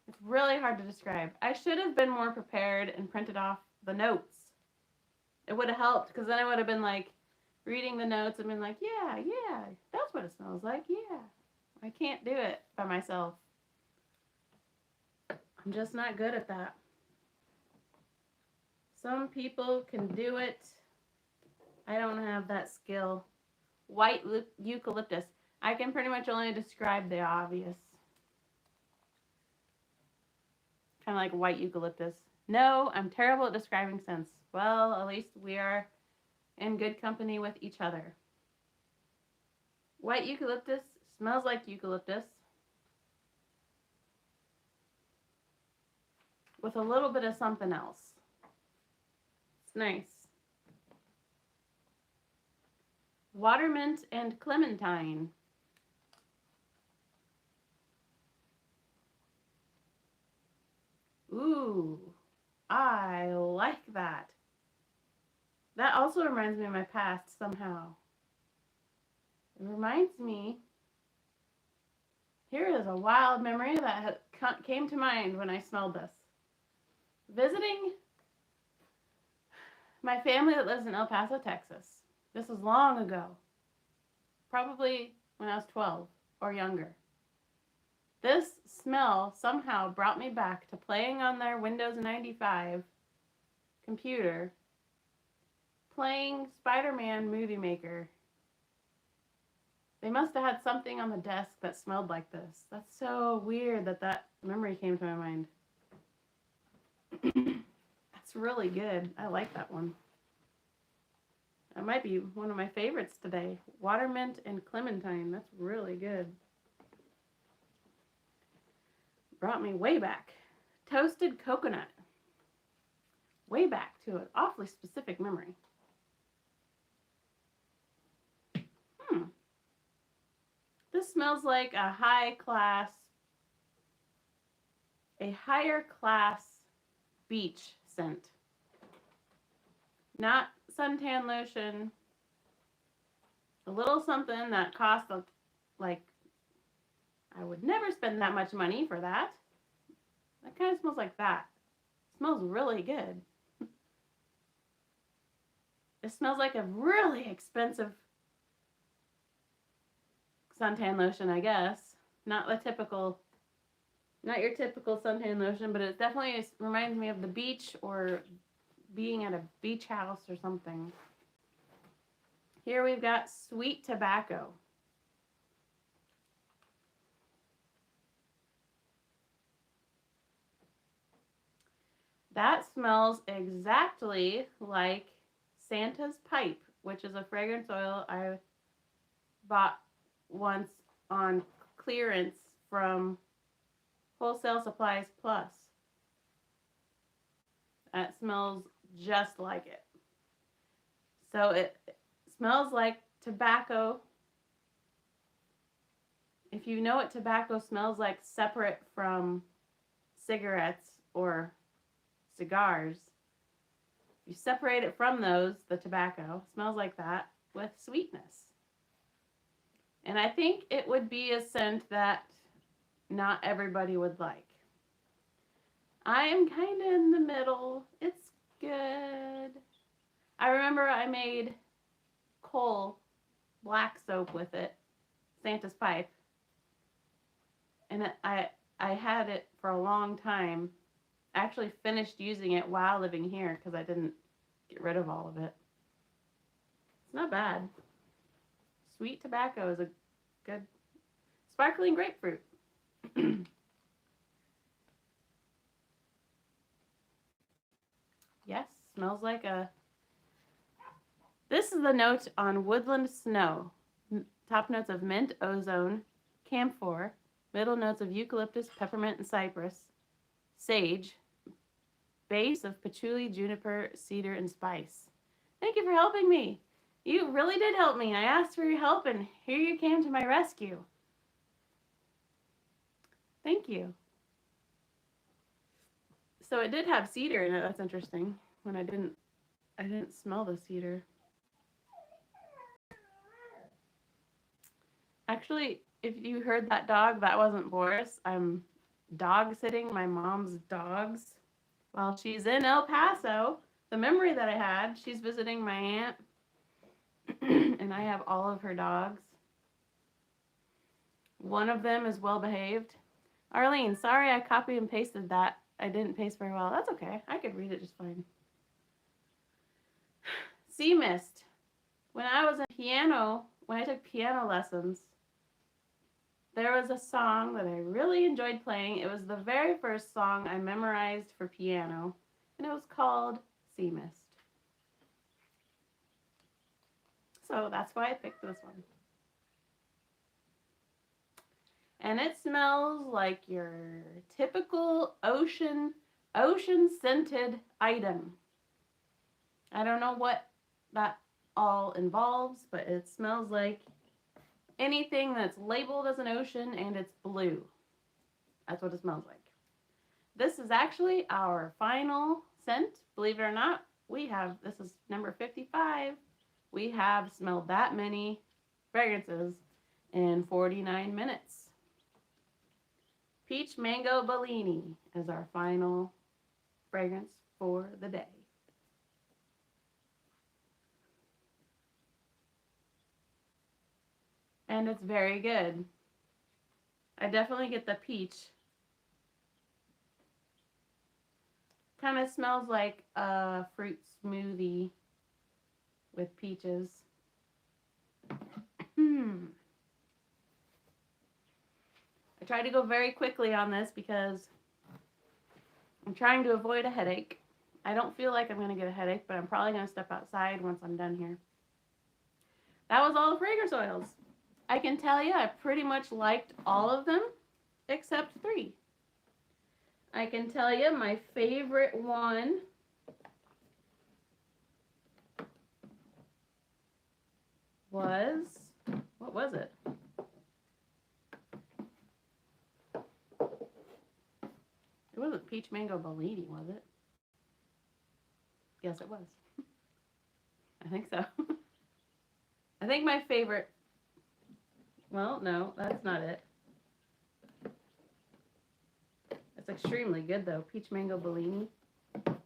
Speaker 1: It's really hard to describe. I should have been more prepared and printed off the notes. It would have helped, because then I would have been like reading the notes and been like, yeah, that's what it smells like, yeah. I can't do it by myself. I'm just not good at that. Some people can do it. I don't have that skill. White eucalyptus. I can pretty much only describe the obvious. Kind of like white eucalyptus. No, I'm terrible at describing scents. Well, at least we are in good company with each other. White eucalyptus smells like eucalyptus with a little bit of something else. It's nice. Watermint and clementine. Ooh, I like that. That also reminds me of my past somehow. It reminds me, here is a wild memory that came to mind when I smelled this. Visiting my family that lives in El Paso, Texas. This was long ago. Probably when I was 12 or younger. This smell somehow brought me back to playing on their Windows 95 computer, playing Spider-Man Movie Maker. They must have had something on the desk that smelled like this. That's so weird that memory came to my mind. That's really good. I like that one. That might be one of my favorites today. Watermint and clementine. That's really good. Brought me way back. Toasted coconut. Way back to an awfully specific memory. This smells like a higher class beach scent. Not suntan lotion. A little something that costs like, I would never spend that much money for that. That kind of smells like that. It smells really good. It smells like a really expensive suntan lotion, I guess. Not your typical suntan lotion, but it definitely reminds me of the beach or being at a beach house or something. Here we've got sweet tobacco. That smells exactly like Santa's Pipe, which is a fragrance oil I bought once on clearance from Wholesale Supplies Plus. That smells just like it. So it smells like tobacco. If you know what tobacco smells like separate from cigarettes or cigars, you separate it from those, the tobacco smells like that with sweetness. And I think it would be a scent that not everybody would like. I am kind of in the middle. It's good. I remember I made Kohl black soap with it, Santa's Pipe. And I had it for a long time. I actually finished using it while living here because I didn't get rid of all of it. It's not bad. Sweet tobacco is a good sparkling grapefruit. Yes, smells like a... This is the note on woodland snow. Top notes of mint, ozone, camphor. Middle notes of eucalyptus, peppermint, and cypress. Sage. Base of patchouli, juniper, cedar, and spice. Thank you for helping me. You really did help me. I asked for your help, and here you came to my rescue. Thank you. So it did have cedar in it. That's interesting. When I didn't smell the cedar. Actually, if you heard that dog, that wasn't Boris. I'm dog sitting my mom's dogs while she's in El Paso. The memory that I had, she's visiting my aunt, and I have all of her dogs. One of them is well behaved. Arlene, sorry I copied and pasted that. I didn't paste very well. That's okay. I could read it just fine. Sea Mist. When I was in when I took piano lessons, there was a song that I really enjoyed playing. It was the very first song I memorized for piano, and it was called Sea Mist. So that's why I picked this one. And it smells like your typical ocean scented item. I don't know what that all involves, but it smells like anything that's labeled as an ocean and it's blue. That's what it smells like. This is actually our final scent. Believe it or not, this is number 55. We have smelled that many fragrances in 49 minutes. Peach Mango Bellini is our final fragrance for the day. And it's very good. I definitely get the peach. Kind of smells like a fruit smoothie with peaches. I tried to go very quickly on this because I'm trying to avoid a headache. I don't feel like I'm going to get a headache, but I'm probably going to step outside once I'm done here. That was all the fragrance oils. I can tell you I pretty much liked all of them except 3. I can tell you my favorite one was, what was it? It wasn't Peach Mango Bellini, was it? Yes, it was. I think so. I think my favorite, well, no, that's not it. It's extremely good, though. Peach Mango Bellini. That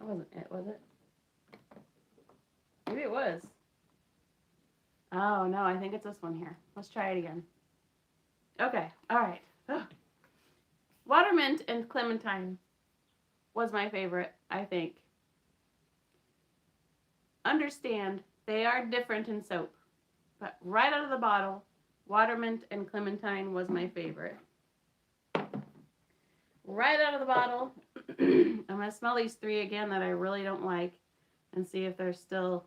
Speaker 1: wasn't it, was it? Maybe it was. Oh, no, I think it's this one here. Let's try it again. Okay, all right. Ugh. Watermint and Clementine was my favorite, I think. Understand, they are different in soap. But right out of the bottle, Watermint and Clementine was my favorite. Right out of the bottle, I'm going to smell these 3 again that I really don't like and see if they're still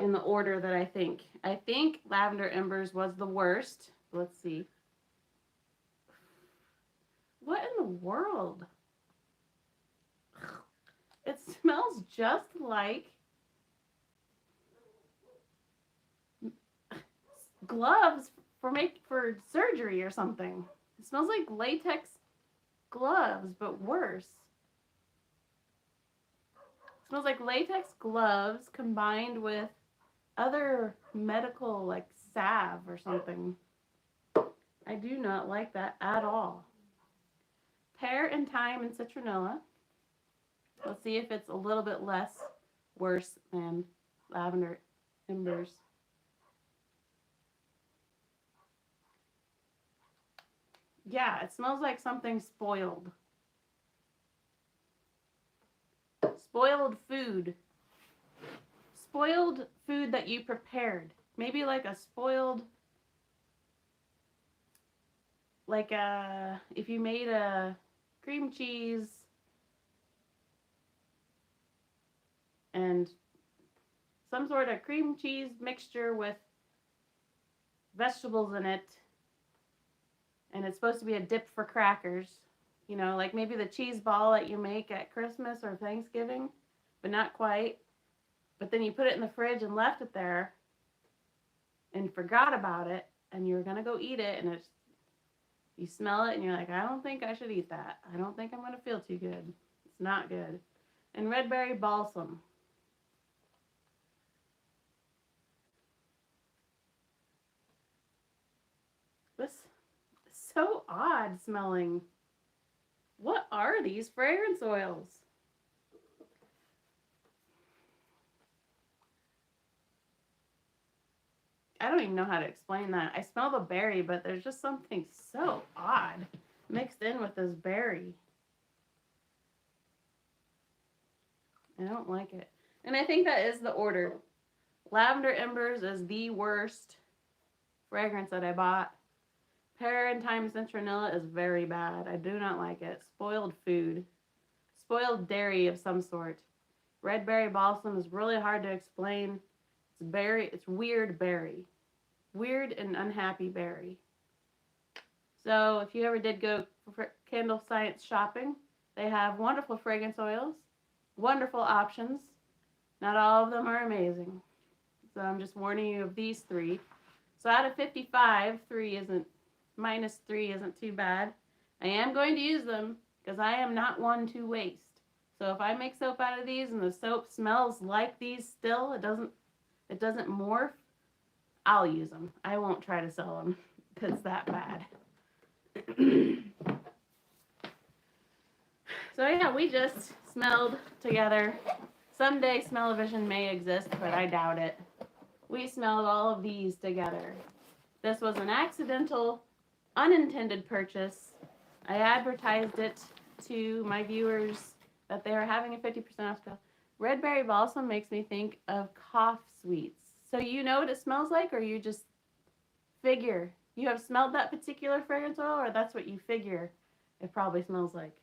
Speaker 1: in the order that I think. I think Lavender Embers was the worst. Let's see. What in the world? It smells just like gloves for surgery or something. It smells like latex gloves, but worse. It smells like latex gloves combined with other medical, like salve or something. I do not like that at all. Pear and thyme and citronella. Let's see if it's a little bit less worse than Lavender Embers. Yeah, it smells like something spoiled. Spoiled food. Spoiled food that you prepared. Maybe like a spoiled, if you made a cream cheese and some sort of cream cheese mixture with vegetables in it, and it's supposed to be a dip for crackers, you know, like maybe the cheese ball that you make at Christmas or Thanksgiving, but not quite. but then you put it in the fridge and left it there and forgot about it, and you're going to go eat it, and you smell it and you're like, I don't think I should eat that. I don't think I'm going to feel too good. It's not good. And red berry balsam. This is so odd smelling. What are these fragrance oils? I don't even know how to explain that. I smell the berry, but there's just something so odd mixed in with this berry. I don't like it. And I think that is the order. Lavender Embers is the worst fragrance that I bought. Pear and Thyme Citronella is very bad. I do not like it. Spoiled food. Spoiled dairy of some sort. Red Berry Balsam is really hard to explain. It's weird berry. Weird and unhappy berry. So if you ever did go for Candle Science shopping, they have wonderful fragrance oils. Wonderful options. Not all of them are amazing. So I'm just warning you of these 3. So out of 55, minus 3 isn't too bad. I am going to use them because I am not one to waste. So if I make soap out of these and the soap smells like these still, it doesn't morph, I'll use them. I won't try to sell them because it's that bad. So yeah, we just smelled together. Someday smell-o-vision may exist, but I doubt it. We smelled all of these together. This was an accidental, unintended purchase. I advertised it to my viewers that they were having a 50% off sale. Red Berry Balsam makes me think of cough sweets. So you know what it smells like, or you just figure? You have smelled that particular fragrance oil, or that's what you figure it probably smells like?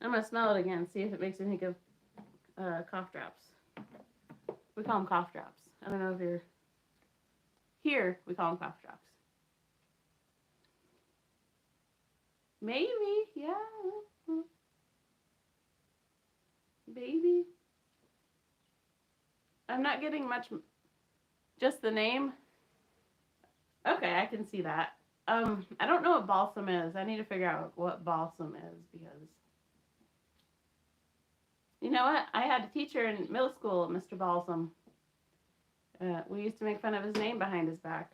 Speaker 1: I'm going to smell it again, see if it makes me think of cough drops. We call them cough drops. I don't know if you're here, we call them cough drops. Maybe, yeah. Baby. I'm not getting much, just the name. Okay, I can see that. I don't know what balsam is. I need to figure out what balsam is because, you know what? I had a teacher in middle school, Mr. Balsam. We used to make fun of his name behind his back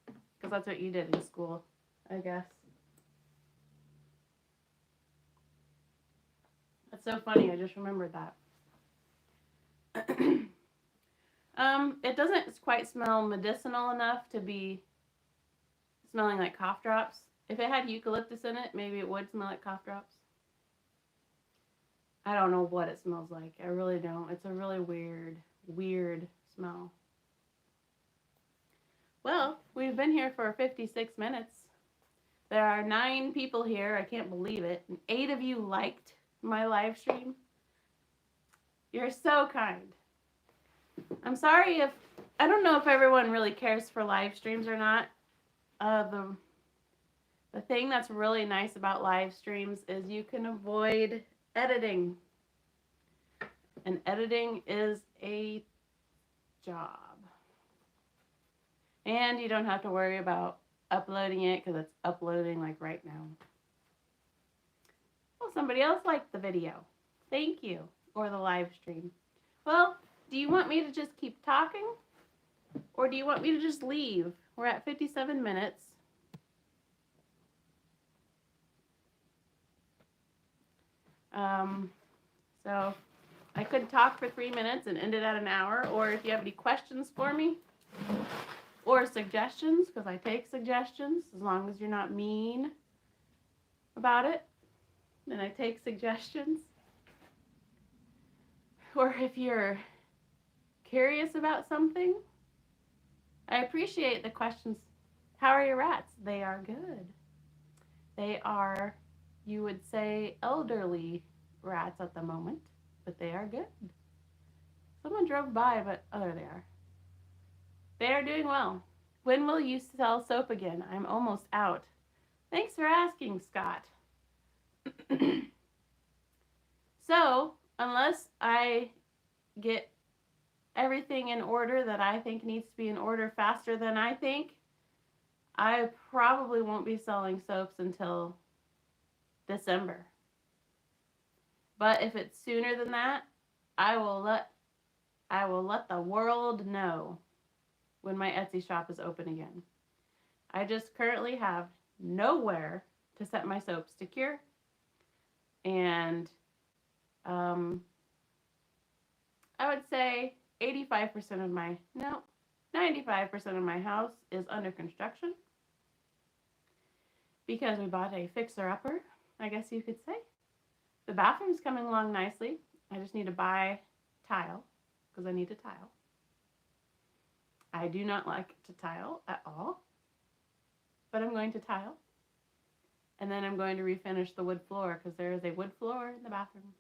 Speaker 1: because that's what you did in school, I guess. That's so funny. I just remembered that. It doesn't quite smell medicinal enough to be smelling like cough drops. If it had eucalyptus in it, maybe it would smell like cough drops. I don't know what it smells like. I really don't. It's a really weird smell. Well, we've been here for 56 minutes. There are 9 people here. I can't believe it. And 8 of you liked my live stream. You're so kind. I'm sorry if, I don't know if everyone really cares for live streams or not. The thing that's really nice about live streams is you can avoid editing. And editing is a job. And you don't have to worry about uploading it because it's uploading like right now. Well, somebody else liked the video. Thank you. Or the live stream. Well, do you want me to just keep talking? Or do you want me to just leave? We're at 57 minutes. So I could talk for 3 minutes and end it at an hour. Or if you have any questions for me or suggestions, because I take suggestions as long as you're not mean about it, then I take suggestions. Or if you're curious about something, I appreciate the questions. How are your rats? They are good. They are, you would say, elderly rats at the moment, but they are good. Someone drove by, but oh, there they are. They are doing well. When will you sell soap again? I'm almost out. Thanks for asking, Scott. So, unless I get everything in order that I think needs to be in order faster than I think, I probably won't be selling soaps until December. But if it's sooner than that, I will let the world know when my Etsy shop is open again. I just currently have nowhere to set my soaps to cure, and I would say 85% of my, no, 95% of my house is under construction because we bought a fixer-upper, I guess you could say. The bathroom's coming along nicely. I just need to buy tile because I need to tile. I do not like to tile at all, but I'm going to tile. And then I'm going to refinish the wood floor because there is a wood floor in the bathroom.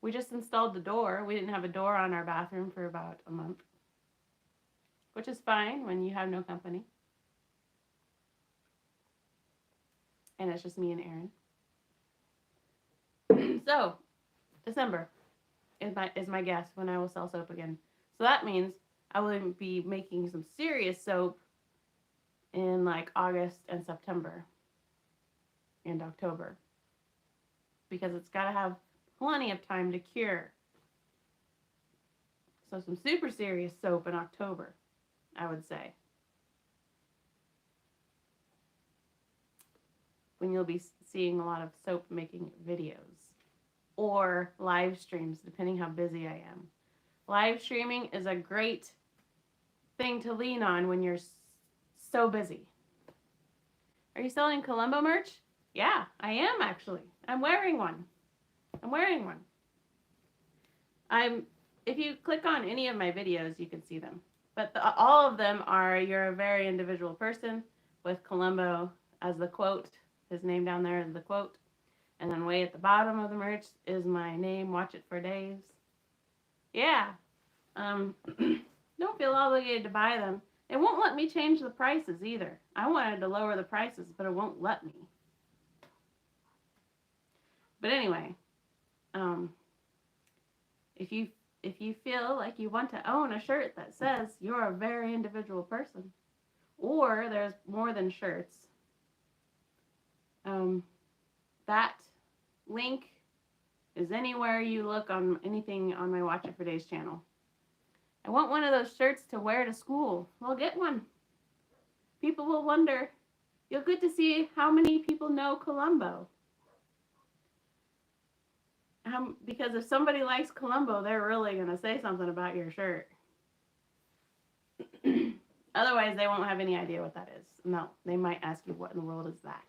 Speaker 1: We just installed the door. We didn't have a door on our bathroom for about a month, which is fine when you have no company. And it's just me and Aaron. So, December is my guess when I will sell soap again. So that means I will be making some serious soap in like August and September and October, because it's got to have plenty of time to cure. So some super serious soap in October, I would say, when you'll be seeing a lot of soap making videos or live streams, depending how busy I am. Live streaming is a great thing to lean on when you're so busy. Are you selling Colombo merch? Yeah, I am actually. I'm wearing one. If you click on any of my videos, you can see them. But all of them are "You're a very individual person" with Colombo as the quote. His name down there is the quote. And then way at the bottom of the merch is my name, Watch It for Days. Yeah. Don't feel obligated to buy them. It won't let me change the prices either. I wanted to lower the prices, but it won't let me. But anyway, if you feel like you want to own a shirt that says "You're a very individual person," or there's more than shirts, that link is anywhere you look on anything on my Watch It for Days channel. I want one of those shirts to wear to school. Well, get one. People will wonder. You'll get to see how many people know Colombo. Because if somebody likes Colombo, they're really going to say something about your shirt. Otherwise, they won't have any idea what that is. No, they might ask you, what in the world is that?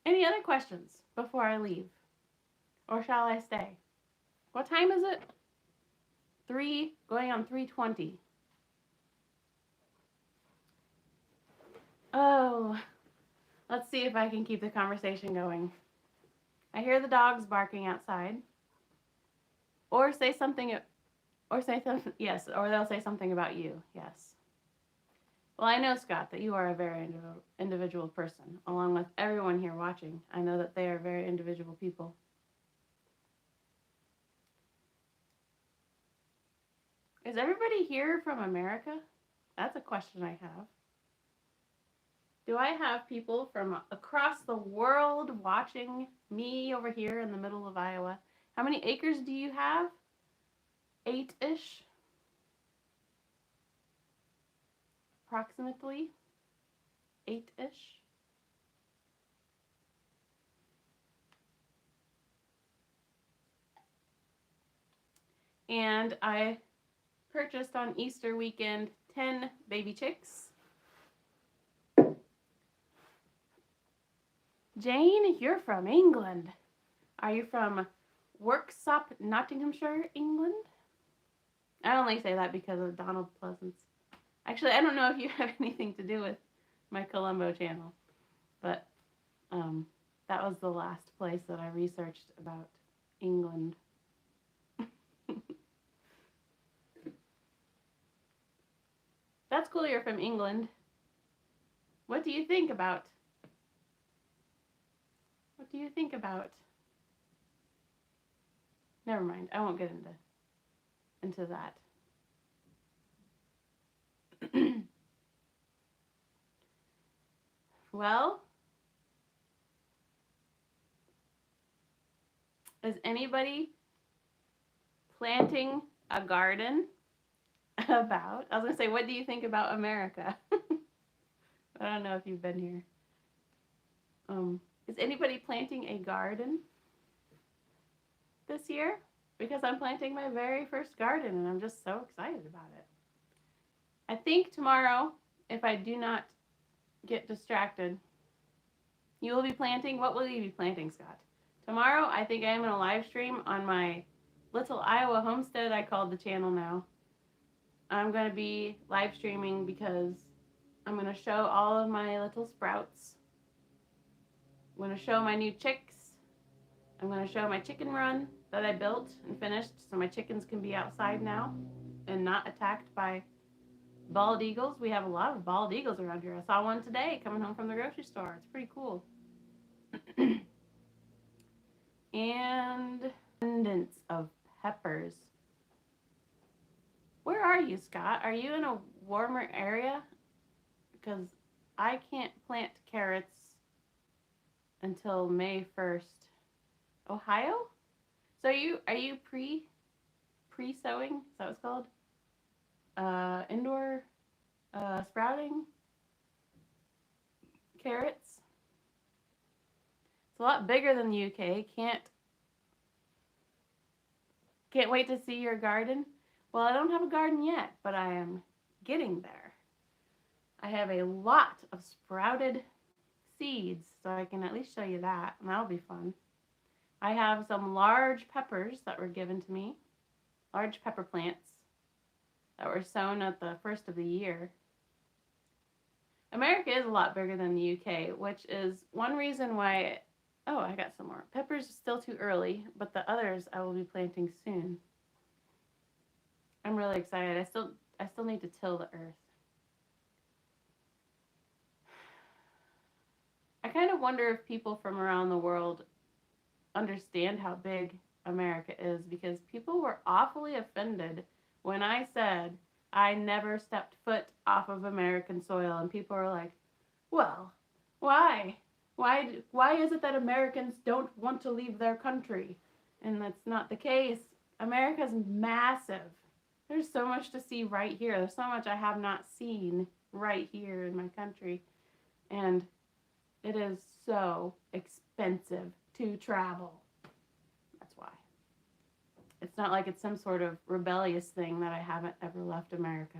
Speaker 1: Any other questions before I leave? Or shall I stay? What time is it? 3, going on 3:20. Oh, let's see if I can keep the conversation going. I hear the dogs barking outside. Or say something, yes, or they'll say something about you, yes. Well, I know, Scott, that you are a very individual person, along with everyone here watching. I know that they are very individual people. Is everybody here from America? That's a question I have. Do I have people from across the world watching me over here in the middle of Iowa? How many acres do you have? 8-ish? Approximately 8-ish. And I purchased on Easter weekend 10 baby chicks. Jane, you're from England. Are you from Worksop, Nottinghamshire, England? I only say that because of Donald Pleasance. Actually, I don't know if you have anything to do with my Colombo channel, but that was the last place that I researched about England. That's cool you're from England. What do you think about? What do you think about? Never mind. I won't get into that. Well, is anybody planting a garden about? I was going to say, what do you think about America? I don't know if you've been here. Is anybody planting a garden this year? Because I'm planting my very first garden and I'm just so excited about it. I think tomorrow, if I do not get distracted, you will be planting. What will you be planting, Scott? Tomorrow, I think I am going to live stream on my little Iowa homestead, I called the channel now. I'm going to be live streaming because I'm going to show all of my little sprouts. I'm going to show my new chicks. I'm going to show my chicken run that I built and finished so my chickens can be outside now and not attacked by bald eagles. We have a lot of bald eagles around here. I saw one today coming home from the grocery store. It's pretty cool. And abundance of peppers. Where are you, Scott? Are you in a warmer area? Because I can't plant carrots until May 1st. Ohio? So are you pre-sowing? Is that what it's called? Indoor sprouting carrots. It's a lot bigger than the UK. Can't wait to see your garden. Well, I don't have a garden yet, but I am getting there. I have a lot of sprouted seeds, so I can at least show you that, and that'll be fun. I have some large peppers that were given to me, large pepper plants that were sown at the first of the year. America is a lot bigger than the UK, which is one reason why, oh, I got some more. Peppers are still too early, but the others I will be planting soon. I'm really excited. I still need to till the earth. I kind of wonder if people from around the world understand how big America is, because people were awfully offended when I said I never stepped foot off of American soil, and people were like, well, why is it that Americans don't want to leave their country? And that's not the case. America's massive. There's so much to see right here. There's so much I have not seen right here in my country, and it is so expensive to travel. That's why. It's not like it's some sort of rebellious thing that I haven't ever left America.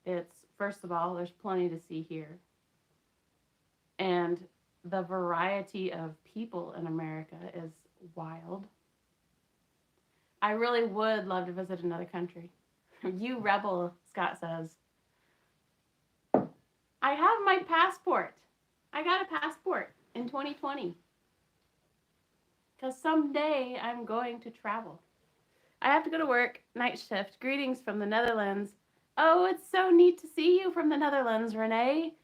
Speaker 1: It's, first of all, there's plenty to see here. And the variety of people in America is wild. I really would love to visit another country. You rebel, Scott says. I have my passport. I got a passport in 2020. Because someday I'm going to travel. I have to go to work, night shift. Greetings from the Netherlands. Oh, it's so neat to see you from the Netherlands, Renee.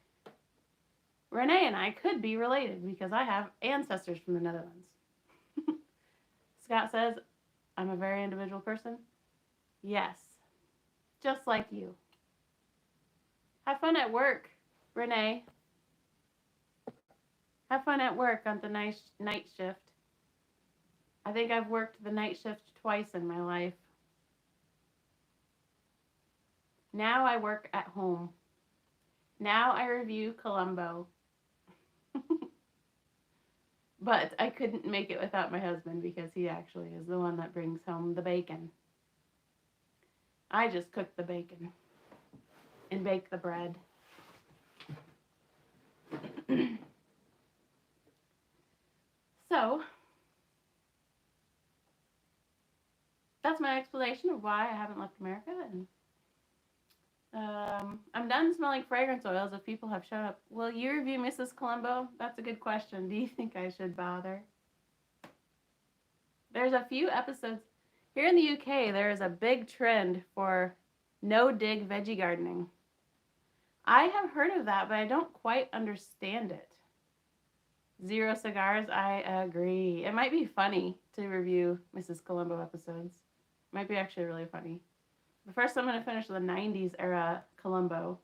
Speaker 1: Renee and I could be related because I have ancestors from the Netherlands. Scott says, I'm a very individual person. Yes, just like you. Have fun at work, Renee. Have fun at work on the night shift. I think I've worked the night shift twice in my life. Now I work at home. Now I review Columbo. But I couldn't make it without my husband because he actually is the one that brings home the bacon. I just cook the bacon and bake the bread. So, that's my explanation of why I haven't left America. And I'm done smelling fragrance oils if people have shown up. Will you review Mrs. Columbo? That's a good question. Do you think I should bother? There's a few episodes. Here in the UK, there is a big trend for no-dig veggie gardening. I have heard of that, but I don't quite understand it. Zero cigars, I agree. It might be funny to review Mrs. Columbo episodes. It might be actually really funny. But first, I'm going to finish the 90s era Columbo.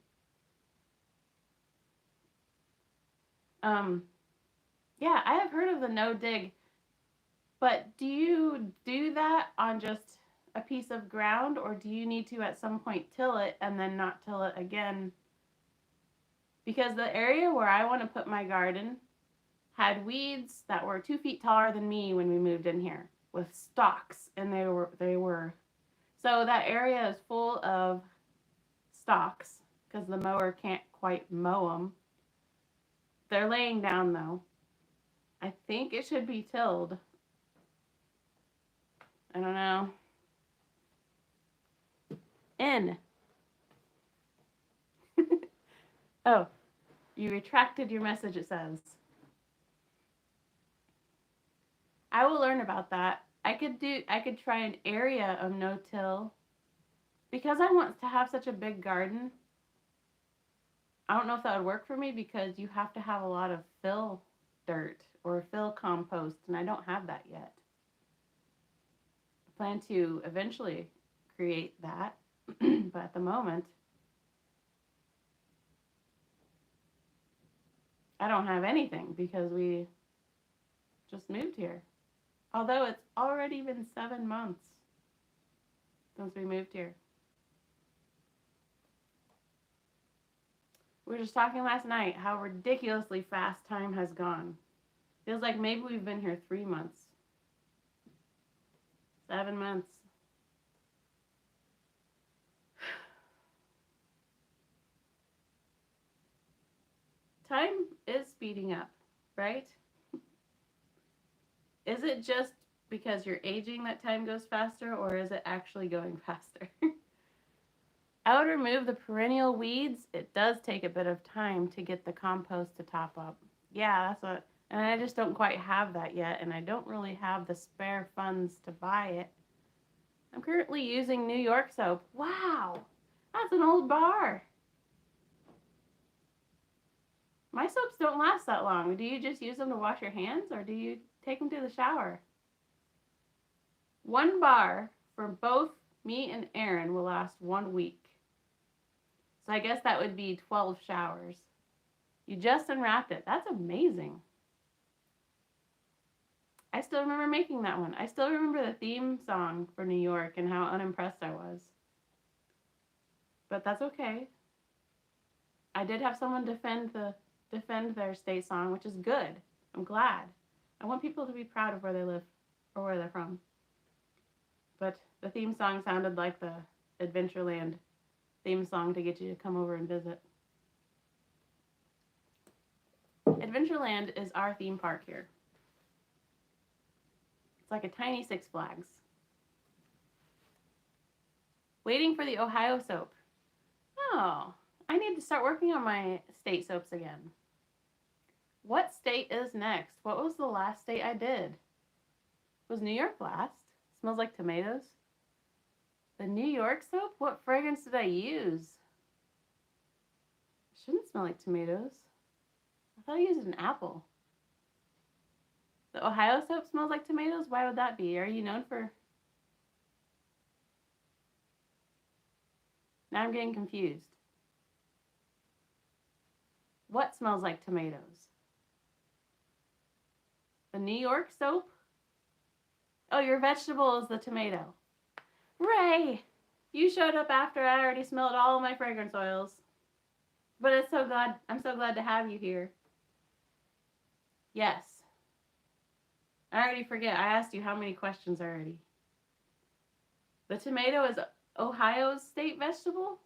Speaker 1: Yeah, I have heard of the no dig, but do you do that on just a piece of ground, or do you need to at some point till it and then not till it again? Because the area where I want to put my garden had weeds that were 2 feet taller than me when we moved in here with stalks, and they were. So that area is full of stalks because the mower can't quite mow them. They're laying down though. I think it should be tilled. I don't know. N. Oh, you retracted your message, it says. I will learn about that. I could try an area of no-till. Because I want to have such a big garden, I don't know if that would work for me because you have to have a lot of fill dirt or fill compost, and I don't have that yet. I plan to eventually create that, but at the moment, I don't have anything because we just moved here. Although it's already been 7 months since we moved here. We were just talking last night how ridiculously fast time has gone. Feels like maybe we've been here 3 months. 7 months. Time is speeding up, right? Is it just because you're aging that time goes faster, or is it actually going faster? I would remove the perennial weeds. It does take a bit of time to get the compost to top up. Yeah, that's what, and I just don't quite have that yet, and I don't really have the spare funds to buy it. I'm currently using New York soap. Wow, that's an old bar. My soaps don't last that long. Do you just use them to wash your hands, or do you take them to the shower? 1 bar for both me and Aaron will last 1 week. So I guess that would be 12 showers. You just unwrapped it. That's amazing. I still remember making that one. I still remember the theme song for New York and how unimpressed I was. But that's okay. I did have someone defend their state song, which is good. I'm glad. I want people to be proud of where they live or where they're from. But the theme song sounded like the Adventureland theme song to get you to come over and visit. Adventureland is our theme park here. It's like a tiny Six Flags. Waiting for the Ohio soap. Oh, I need to start working on my state soaps again. What state is next? What was the last state I did? Was New York last? Smells like tomatoes. The New York soap? What fragrance did I use? Shouldn't smell like tomatoes. I thought I used an apple. The Ohio soap smells like tomatoes? Why would that be? Are you known for... Now I'm getting confused. What smells like tomatoes? The New York soap? Oh, your vegetable is the tomato. Ray! You showed up after I already smelled all of my fragrance oils. But I'm so glad to have you here. Yes. I already forget. I asked you how many questions already. The tomato is Ohio's state vegetable?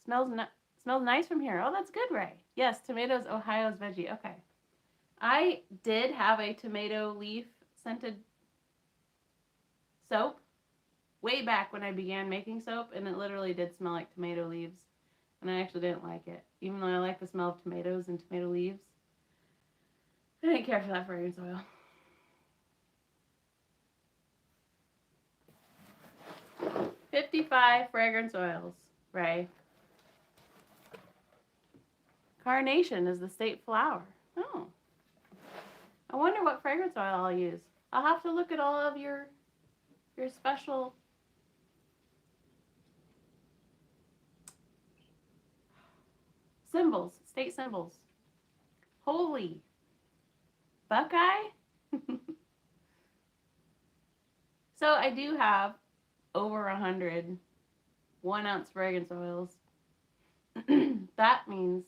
Speaker 1: Smells nice from here. Oh, that's good, Ray. Yes, tomatoes, Ohio's veggie. Okay. I did have a tomato leaf scented soap way back when I began making soap, and it literally did smell like tomato leaves, and I actually didn't like it. Even though I like the smell of tomatoes and tomato leaves, I didn't care for that fragrance oil. 55 fragrance oils, Ray. Carnation is the state flower. Oh. I wonder what fragrance oil I'll use. I'll have to look at all of your special symbols, state symbols. Holy. Buckeye? So I do have over 100 1-ounce fragrance oils. That means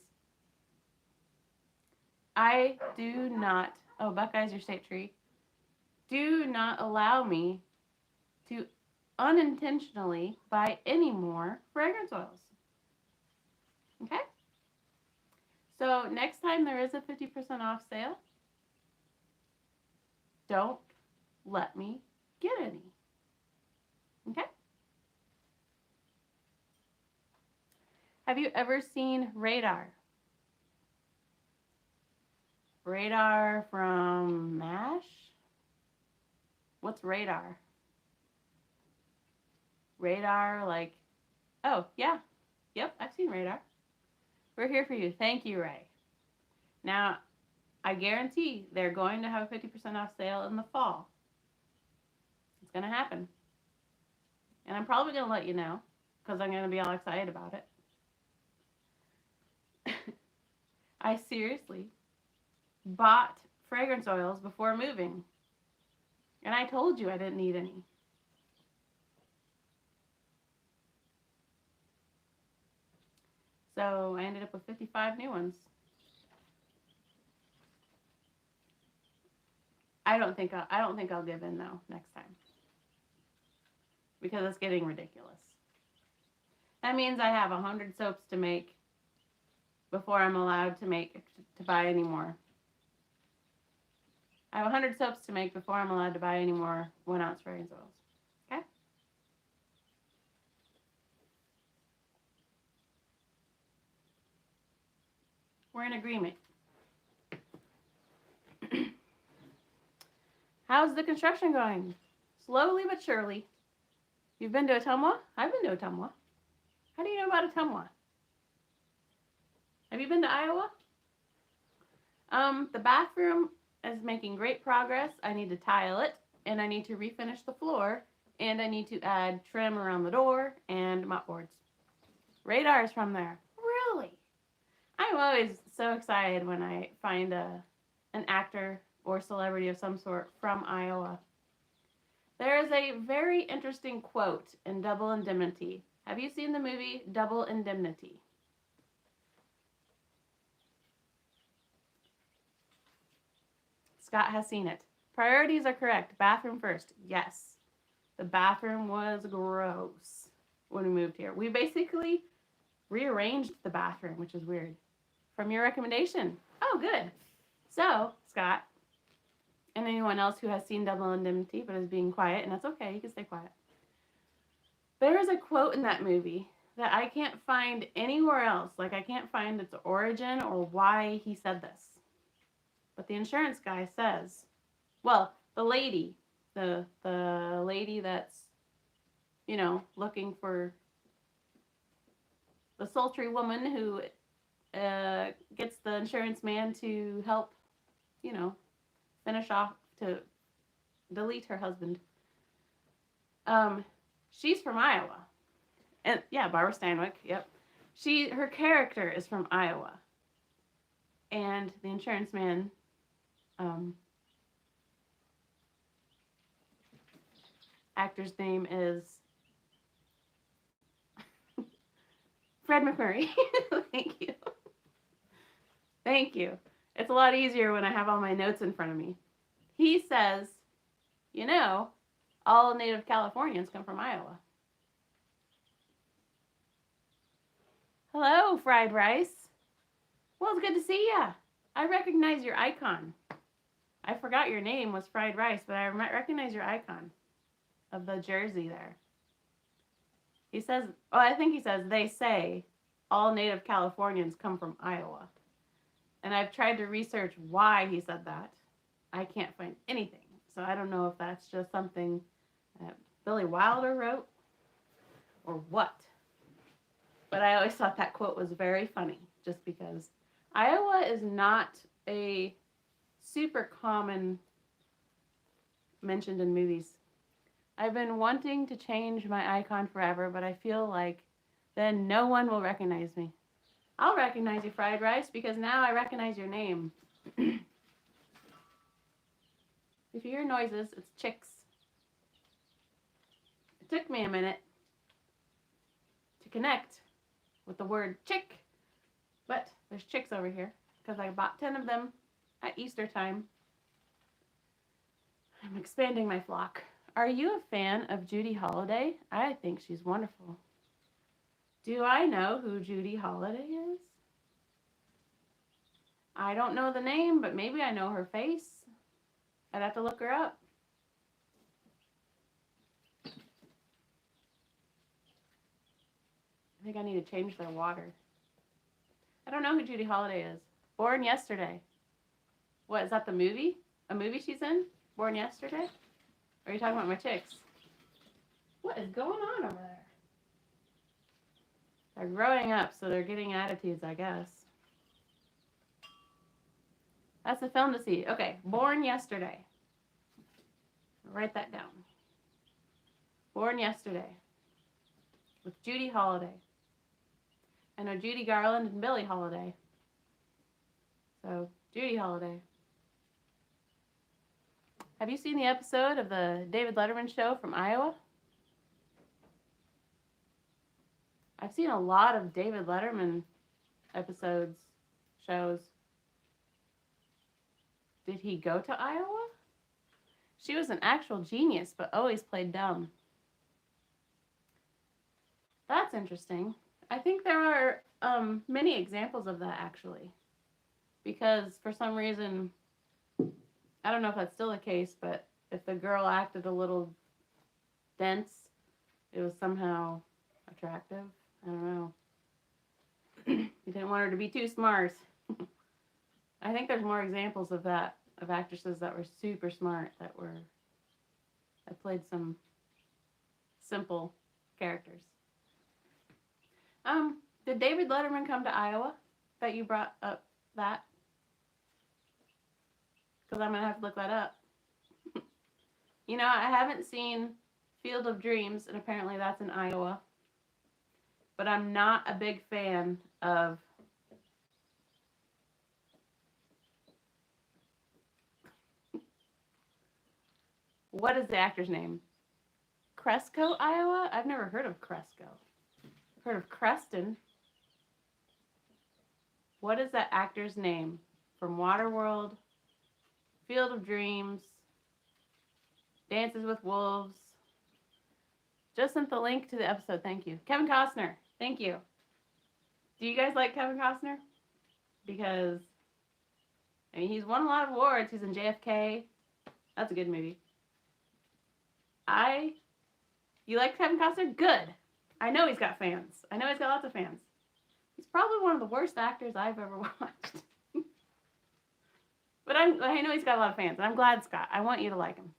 Speaker 1: I do not, oh, Buckeye's your state tree, do not allow me to unintentionally buy any more fragrance oils. Okay? So next time there is a 50% off sale, don't let me get any. Okay? Have you ever seen Radar? Radar from MASH? What's Radar? Radar, like, oh, yeah. Yep, I've seen Radar. We're here for you. Thank you, Ray. Now, I guarantee they're going to have a 50% off sale in the fall. It's going to happen. And I'm probably going to let you know because I'm going to be all excited about it. I seriously bought fragrance oils before moving. And I told you I didn't need any. So I ended up with 55 new ones. I don't think I'll give in though next time. Because it's getting ridiculous. That means I have 100 soaps to make before I'm allowed to buy any more. I have 100 soaps to make before I'm allowed to buy any more 1-ounce fragrance oils. Okay? We're in agreement. How's the construction going? Slowly but surely. You've been to Ottumwa? I've been to Ottumwa. How do you know about Ottumwa? Have you been to Iowa? The bathroom is making great progress. I need to tile it, and I need to refinish the floor, and I need to add trim around the door and mopboards. Radar is from there. Really? I'm always so excited when I find an actor or celebrity of some sort from Iowa. There is a very interesting quote in Double Indemnity. Have you seen the movie Double Indemnity? Scott has seen it. Priorities are correct. Bathroom first. Yes. The bathroom was gross when we moved here. We basically rearranged the bathroom, which is weird. From your recommendation. Oh, good. So, Scott, and anyone else who has seen Double Indemnity but is being quiet, and that's okay, you can stay quiet. There is a quote in that movie that I can't find anywhere else. Like, I can't find its origin or why he said this. But the insurance guy says, well, the lady that's, looking for the sultry woman who gets the insurance man to help, finish off, to delete her husband. She's from Iowa. And yeah, Barbara Stanwyck, yep. Her character is from Iowa. And the insurance man, actor's name is Fred McMurray. Thank you. Thank you. It's a lot easier when I have all my notes in front of me. He says, all native Californians come from Iowa. Hello, fried rice. Well, it's good to see ya. I recognize your icon. I forgot your name was fried rice, but I recognize your icon of the jersey there. He says, I think he says, they say all native Californians come from Iowa. And I've tried to research why he said that. I can't find anything. So I don't know if that's just something that Billy Wilder wrote. or what. But I always thought that quote was very funny, just because Iowa is not a super common mentioned in movies. I've been wanting to change my icon forever, but I feel like then no one will recognize me. I'll recognize you, Fried Rice, because now I recognize your name. If you hear noises, it's chicks. It took me a minute to connect with the word chick, but there's chicks over here because I bought 10 of them at Easter time. I'm expanding my flock. Are you a fan of Judy Holliday? I think she's wonderful. Do I know who Judy Holliday is? I don't know the name, but maybe I know her face. I'd have to look her up. I think I need to change their water. I don't know who Judy Holliday is. Born Yesterday. What, is that the movie? A movie she's in? Born Yesterday? Or are you talking about my chicks? What is going on over there? They're growing up, so they're getting attitudes, I guess. That's a film to see. Okay, Born Yesterday. Write that down. Born Yesterday. With Judy Holliday. I know Judy Garland and Billie Holiday. So, Judy Holliday. Have you seen the episode of the David Letterman show from Iowa? I've seen a lot of David Letterman episodes, shows. Did he go to Iowa? She was an actual genius, but always played dumb. That's interesting. I think there are many examples of that, actually. Because for some reason, I don't know if that's still the case, but if the girl acted a little dense, it was somehow attractive. I don't know. You didn't want her to be too smart. I think there's more examples of that, of actresses that were super smart, that played some simple characters. Did David Letterman come to Iowa? That you brought up that? Because I'm going to have to look that up. You know, I haven't seen Field of Dreams, and apparently that's in Iowa. But I'm not a big fan of what is the actor's name? Cresco, Iowa? I've never heard of Cresco. I've heard of Creston. What is that actor's name? From Waterworld, Field of Dreams, Dances with Wolves. Just sent the link to the episode. Thank you. Kevin Costner. Thank you. Do you guys like Kevin Costner? Because, I mean, he's won a lot of awards. He's in JFK. That's a good movie. You like Kevin Costner? Good. I know he's got fans. I know he's got lots of fans. He's probably one of the worst actors I've ever watched. But I know he's got a lot of fans, and I'm glad, Scott. I want you to like him.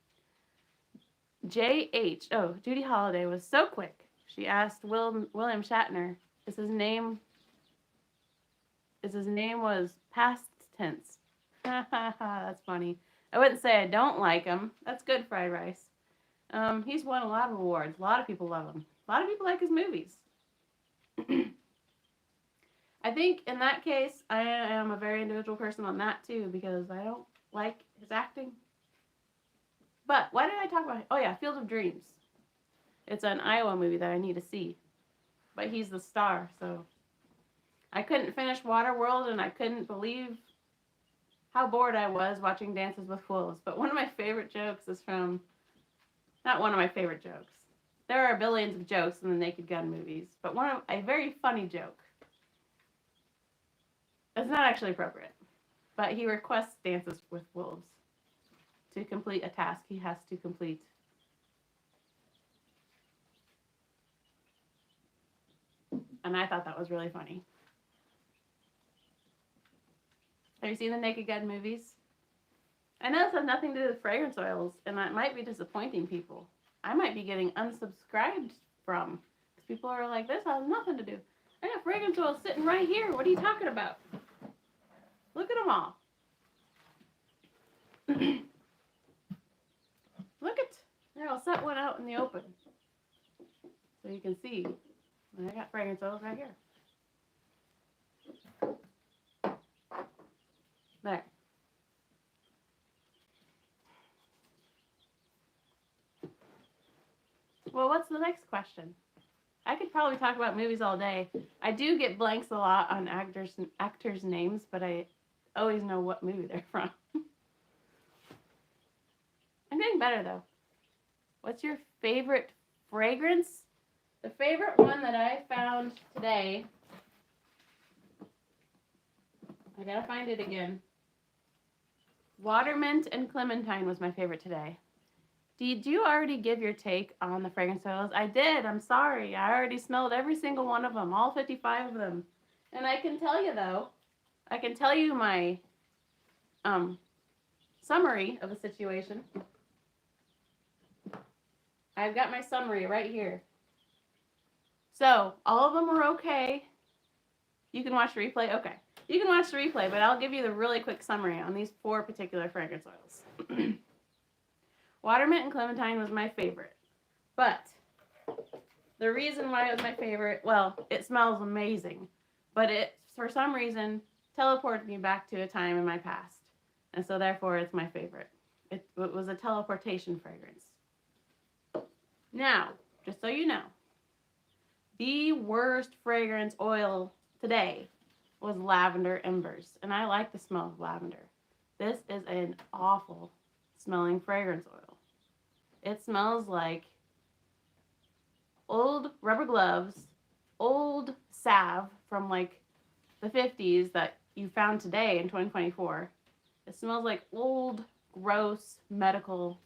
Speaker 1: J.H. Oh, Judy Holliday was so quick. She asked William Shatner, is his name was past tense. That's funny. I wouldn't say I don't like him. That's good, Fried Rice. He's won a lot of awards. A lot of people love him. A lot of people like his movies. I think in that case, I am a very individual person on that too, because I don't like his acting. But why did I talk about it? Oh yeah, Field of Dreams. It's an Iowa movie that I need to see. But he's the star, so I couldn't finish Waterworld, and I couldn't believe how bored I was watching Dances with Wolves. But one of my favorite jokes is from, not one of my favorite jokes. There are billions of jokes in the Naked Gun movies, but a very funny joke. It's not actually appropriate, but he requests Dances with Wolves to complete a task he has to complete. And I thought that was really funny. Have you seen the Naked Gun movies? I know this has nothing to do with fragrance oils, and that might be disappointing people. I might be getting unsubscribed from People are like, this has nothing to do. I got fragrance oil sitting right here. What are you talking about? Look at them all. Look at, here, I'll set one out in the open so you can see. I got fragrance oils right here. There. Well, what's the next question? I could probably talk about movies all day. I do get blanks a lot on actors' names, but I always know what movie they're from. I'm getting better though. What's your favorite fragrance? The favorite one that I found today, I gotta find it again. Watermint and Clementine was my favorite today. Did you already give your take on the fragrance oils? I did. I'm sorry. I already smelled every single one of them, all 55 of them. And I can tell you though, I can tell you my summary of the situation. I've got my summary right here. So, all of them were okay. You can watch the replay? Okay. You can watch the replay, but I'll give you the really quick summary on these 4 particular fragrance oils. Watermint and Clementine was my favorite. But the reason why it was my favorite, well, it smells amazing. But it, for some reason, teleported me back to a time in my past. And so therefore it's my favorite. It was a teleportation fragrance. Now, just so you know, the worst fragrance oil today was lavender embers. And I like the smell of lavender. This is an awful smelling fragrance oil. It smells like old rubber gloves, old salve from like the 50s that you found today in 2024. It smells like old, gross, medical,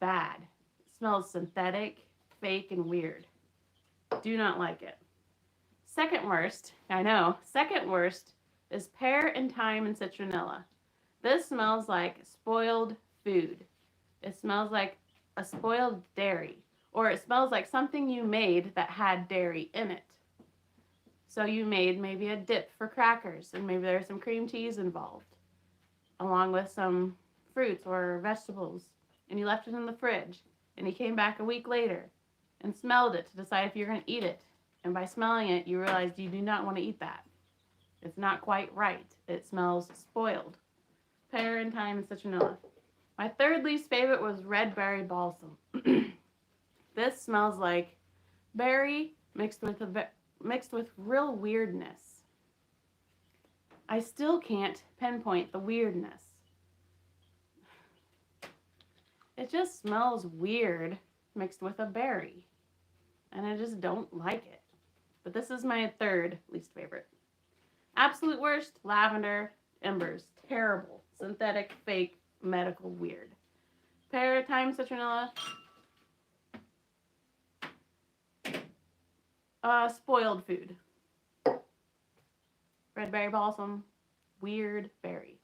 Speaker 1: bad. It smells synthetic, fake, and weird. Do not like it. Second worst, I know, second worst is pear and thyme and citronella. This smells like spoiled food. It smells like a spoiled dairy. Or it smells like something you made that had dairy in it. So you made maybe a dip for crackers, and maybe there's some cream cheese involved, along with some fruits or vegetables, and you left it in the fridge, and you came back a week later and smelled it to decide if you're going to eat it. And by smelling it, you realized you do not want to eat that. It's not quite right. It smells spoiled. Pear and thyme and citronella. My third least favorite was red berry balsam. This smells like berry mixed with real weirdness. I still can't pinpoint the weirdness. It just smells weird mixed with a berry. And I just don't like it. But this is my third least favorite. Absolute worst, lavender embers. Terrible. Synthetic, fake, medical, weird. Pear, thyme, citronella. Spoiled food. Red berry balsam. Weird berry.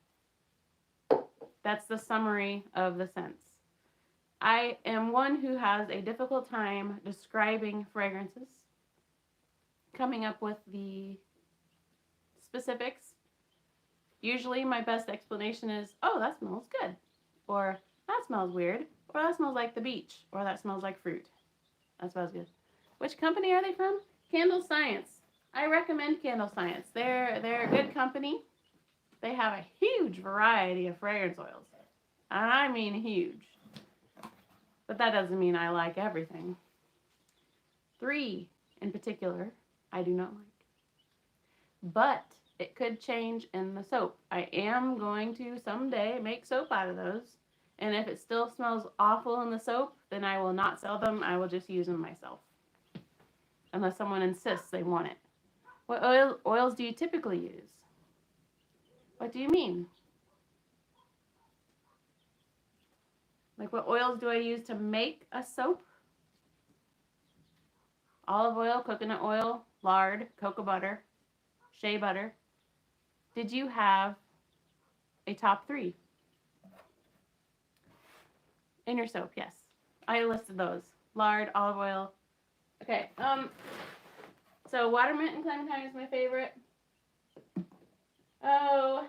Speaker 1: That's the summary of the scents. I am one who has a difficult time describing fragrances, coming up with the specifics. Usually my best explanation is, oh, that smells good, or that smells weird, or that smells like the beach, or that smells like fruit. That smells good. Which company are they from? Candle Science. I recommend Candle Science. They're a good company. They have a huge variety of fragrance oils. And I mean huge. But that doesn't mean I like everything. 3 in particular, I do not like. But it could change in the soap. I am going to someday make soap out of those. And if it still smells awful in the soap, then I will not sell them. I will just use them myself. Unless someone insists they want it. What oils do you typically use? What do you mean? Like, what oils do I use to make a soap? Olive oil, coconut oil, lard, cocoa butter, shea butter. Did you have a top 3? In your soap, yes. I listed those. Lard, olive oil, Okay, so watermint and clementine is my favorite. Oh,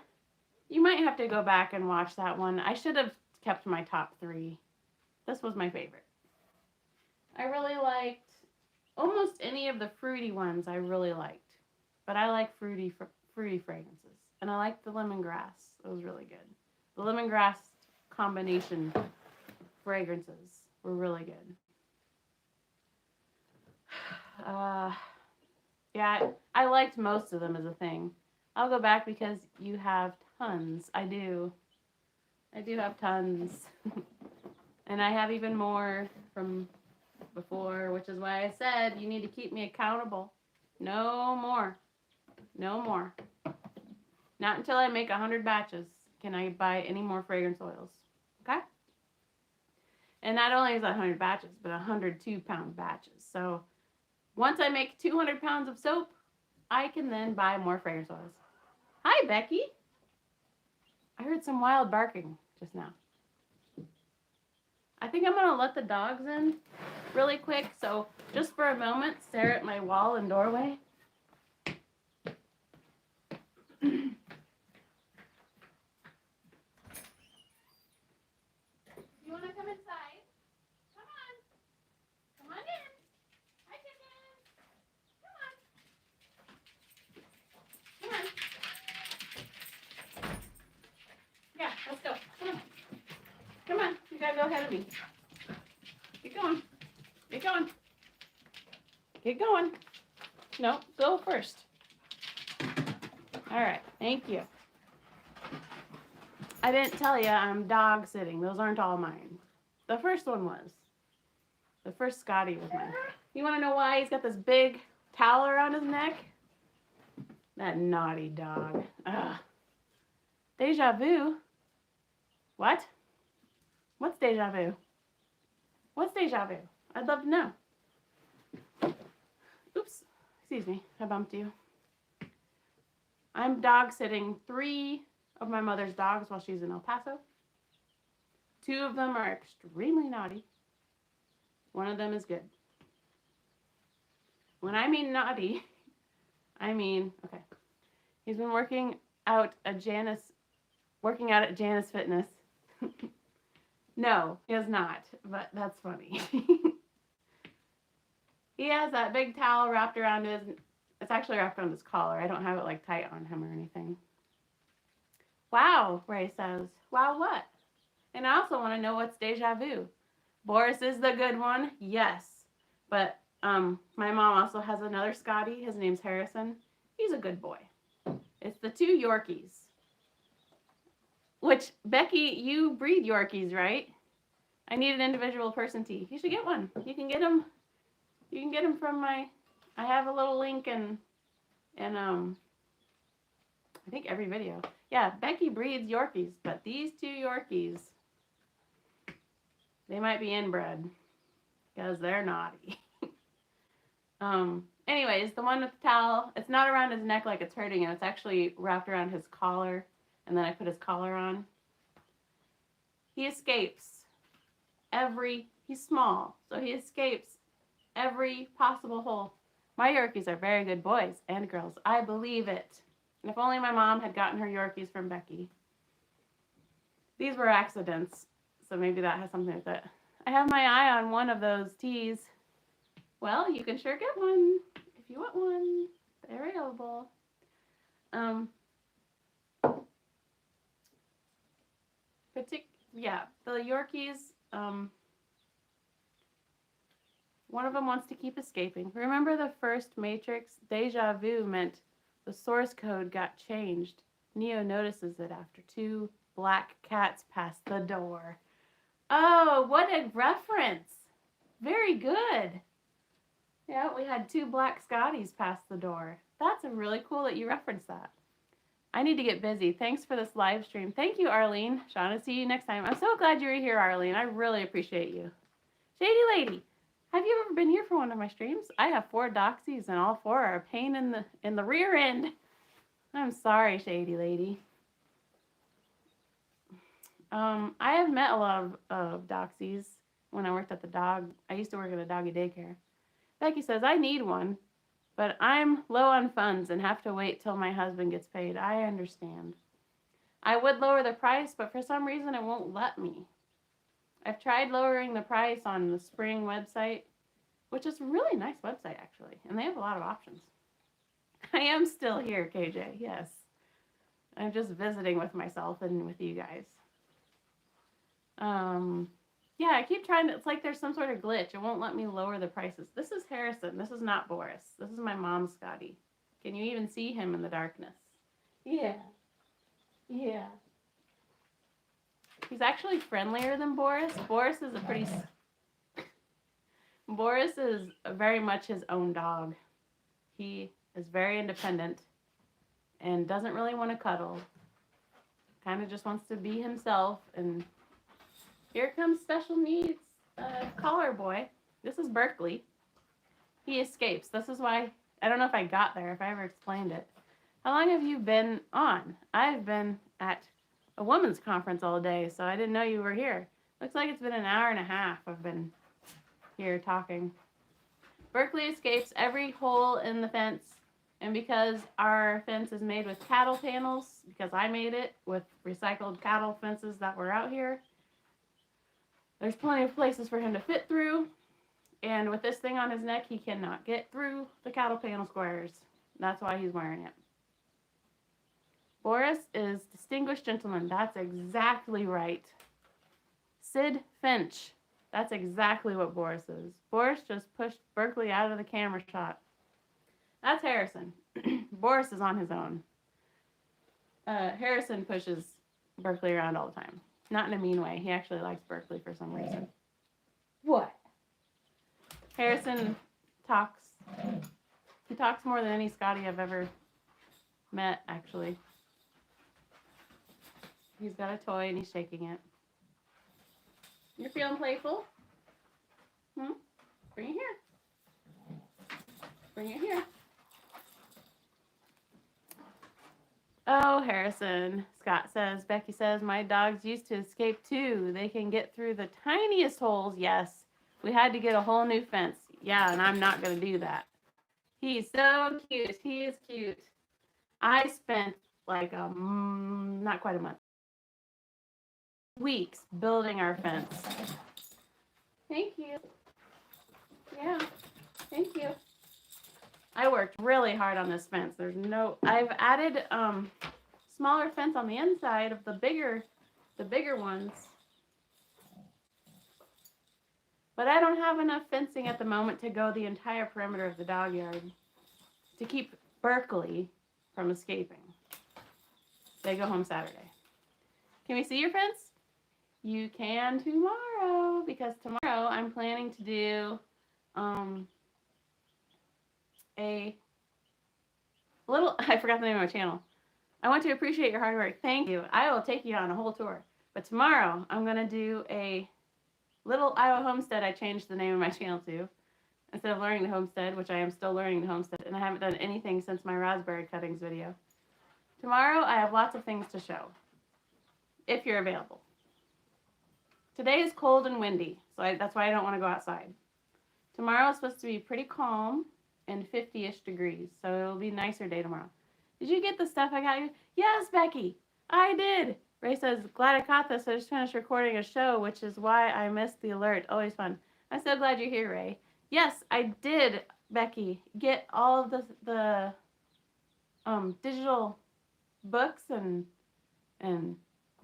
Speaker 1: you might have to go back and watch that one. I should have kept my top 3. This was my favorite. I really liked almost any of the fruity ones I really liked. But I like fruity fragrances. And I like the lemongrass. It was really good. The lemongrass combination fragrances were really good. Yeah, I liked most of them as a thing. I'll go back because you have tons. I do. I do have tons. And I have even more from before, which is why I said you need to keep me accountable. No more. No more. Not until I make 100 batches can I buy any more fragrance oils. Okay? And not only is that 100 batches, but 100 2-pound batches. So once I make 200 pounds of soap, I can then buy more fragrance oils. Hi, Becky. I heard some wild barking just now. I think I'm going to let the dogs in really quick. So just for a moment, stare at my wall and doorway. You want to come inside? Come on. Come on in. Hi, chicken. Come on. Come on. Yeah, let's go. Come on. Come on. You got to go ahead of me. Get going. Get going. Get going. No, go first. All right. Thank you. I didn't tell you I'm dog sitting. Those aren't all mine. The first one was. The first Scotty was mine. You want to know why he's got this big towel around his neck? That naughty dog. Ugh. Deja vu? What? What's deja vu? What's deja vu? I'd love to know. Oops. Excuse me. I bumped you. I'm dog sitting 3 of my mother's dogs while she's in El Paso. 2 of them are extremely naughty. 1 of them is good. When I mean naughty, I mean, okay. He's been working out at Janice Fitness. No, he has not, but that's funny. He has that big towel wrapped around it's actually wrapped around his collar. I don't have it like tight on him or anything. Wow, Ray says. Wow, what? And I also want to know what's deja vu. Boris is the good one, yes. But my mom also has another Scotty. His name's Harrison. He's a good boy. It's the 2 Yorkies. Which, Becky, you breed Yorkies, right? I need an individual person tea. You should get one. You can get them. You can get them from I have a little link in I think every video. Yeah, Becky breeds Yorkies, but these 2 Yorkies, they might be inbred because they're naughty. Anyways, the one with the towel, it's not around his neck like it's hurting him. It's actually wrapped around his collar, and then I put his collar on. He escapes he's small, so he escapes every possible hole. My Yorkies are very good boys and girls. I believe it. And if only my mom had gotten her Yorkies from Becky. These were accidents, so maybe that has something to do with it. I have my eye on one of those teas. Well, you can sure get one if you want one. They're available. The Yorkies, one of them wants to keep escaping. Remember the first Matrix? Deja vu meant the source code got changed. Neo notices it after 2 black cats pass the door. Oh, what a reference. Very good. Yeah, we had 2 black Scotties pass the door. That's really cool that you referenced that. I need to get busy. Thanks for this live stream. Thank you, Arlene. Shauna, see you next time. I'm so glad you were here, Arlene. I really appreciate you. Shady Lady, have you ever been here for one of my streams? I have 4 doxies, and all 4 are a pain in the rear end. I'm sorry, Shady Lady. I have met a lot of doxies when I worked at I used to work at a doggy daycare. Becky says, I need one, but I'm low on funds and have to wait till my husband gets paid. I understand. I would lower the price, but for some reason it won't let me. I've tried lowering the price on the Spring website, which is a really nice website actually, and they have a lot of options. I am still here, KJ, yes. I'm just visiting with myself and with you guys. Yeah, I keep trying to, it's like there's some sort of glitch. It won't let me lower the prices. This is Harrison. This is not Boris. This is my mom, Scotty. Can you even see him in the darkness? Yeah. Yeah. He's actually friendlier than Boris. Boris is very much his own dog. He is very independent and doesn't really want to cuddle. Kind of just wants to be himself. And here comes special needs collar boy. This is Berkeley. He escapes. This is why, I don't know if I got there, if I ever explained it. How long have you been on? I've been at a women's conference all day, so I didn't know you were here. Looks like it's been an hour and a half I've been here talking. Berkeley escapes every hole in the fence, and because our fence is made with cattle panels, because I made it with recycled cattle fences that were out here, there's plenty of places for him to fit through, and with this thing on his neck, he cannot get through the cattle panel squares. That's why he's wearing it. Boris is distinguished gentleman. That's exactly right. Sid Finch. That's exactly what Boris is. Boris just pushed Berkeley out of the camera shot. That's Harrison. Boris is on his own. Harrison pushes Berkeley around all the time. Not in a mean way. He actually likes Berkeley for some reason. What? Harrison talks. He talks more than any Scotty I've ever met, actually. He's got a toy and he's shaking it. You're feeling playful? Bring it here. Bring it here. Oh, Harrison. Scott says, Becky says, my dogs used to escape too. They can get through the tiniest holes. Yes. We had to get a whole new fence. Yeah, and I'm not going to do that. He's so cute. He is cute. I spent like not quite a month. Weeks building our fence. Thank you. Yeah, thank you. I worked really hard on this fence. I've added smaller fence on the inside of the bigger ones. But I don't have enough fencing at the moment to go the entire perimeter of the dog yard to keep Berkeley from escaping. They go home Saturday. Can we see your fence? You can tomorrow, because tomorrow I'm planning to do a little, I forgot the name of my channel. I want to appreciate your hard work. Thank you. I will take you on a whole tour. But tomorrow I'm going to do a little Iowa homestead. I changed the name of my channel to. Instead of learning the homestead, which I am still learning the homestead, and I haven't done anything since my raspberry cuttings video. Tomorrow I have lots of things to show, if you're available. Today is cold and windy, so that's why I don't want to go outside. Tomorrow is supposed to be pretty calm and 50-ish degrees, so it'll be a nicer day tomorrow. Did you get the stuff I got you? Yes, Becky, I did. Ray says, glad I caught this. I just finished recording a show, which is why I missed the alert. Always fun. I'm so glad you're here, Ray. Yes, I did, Becky, get all of the digital books and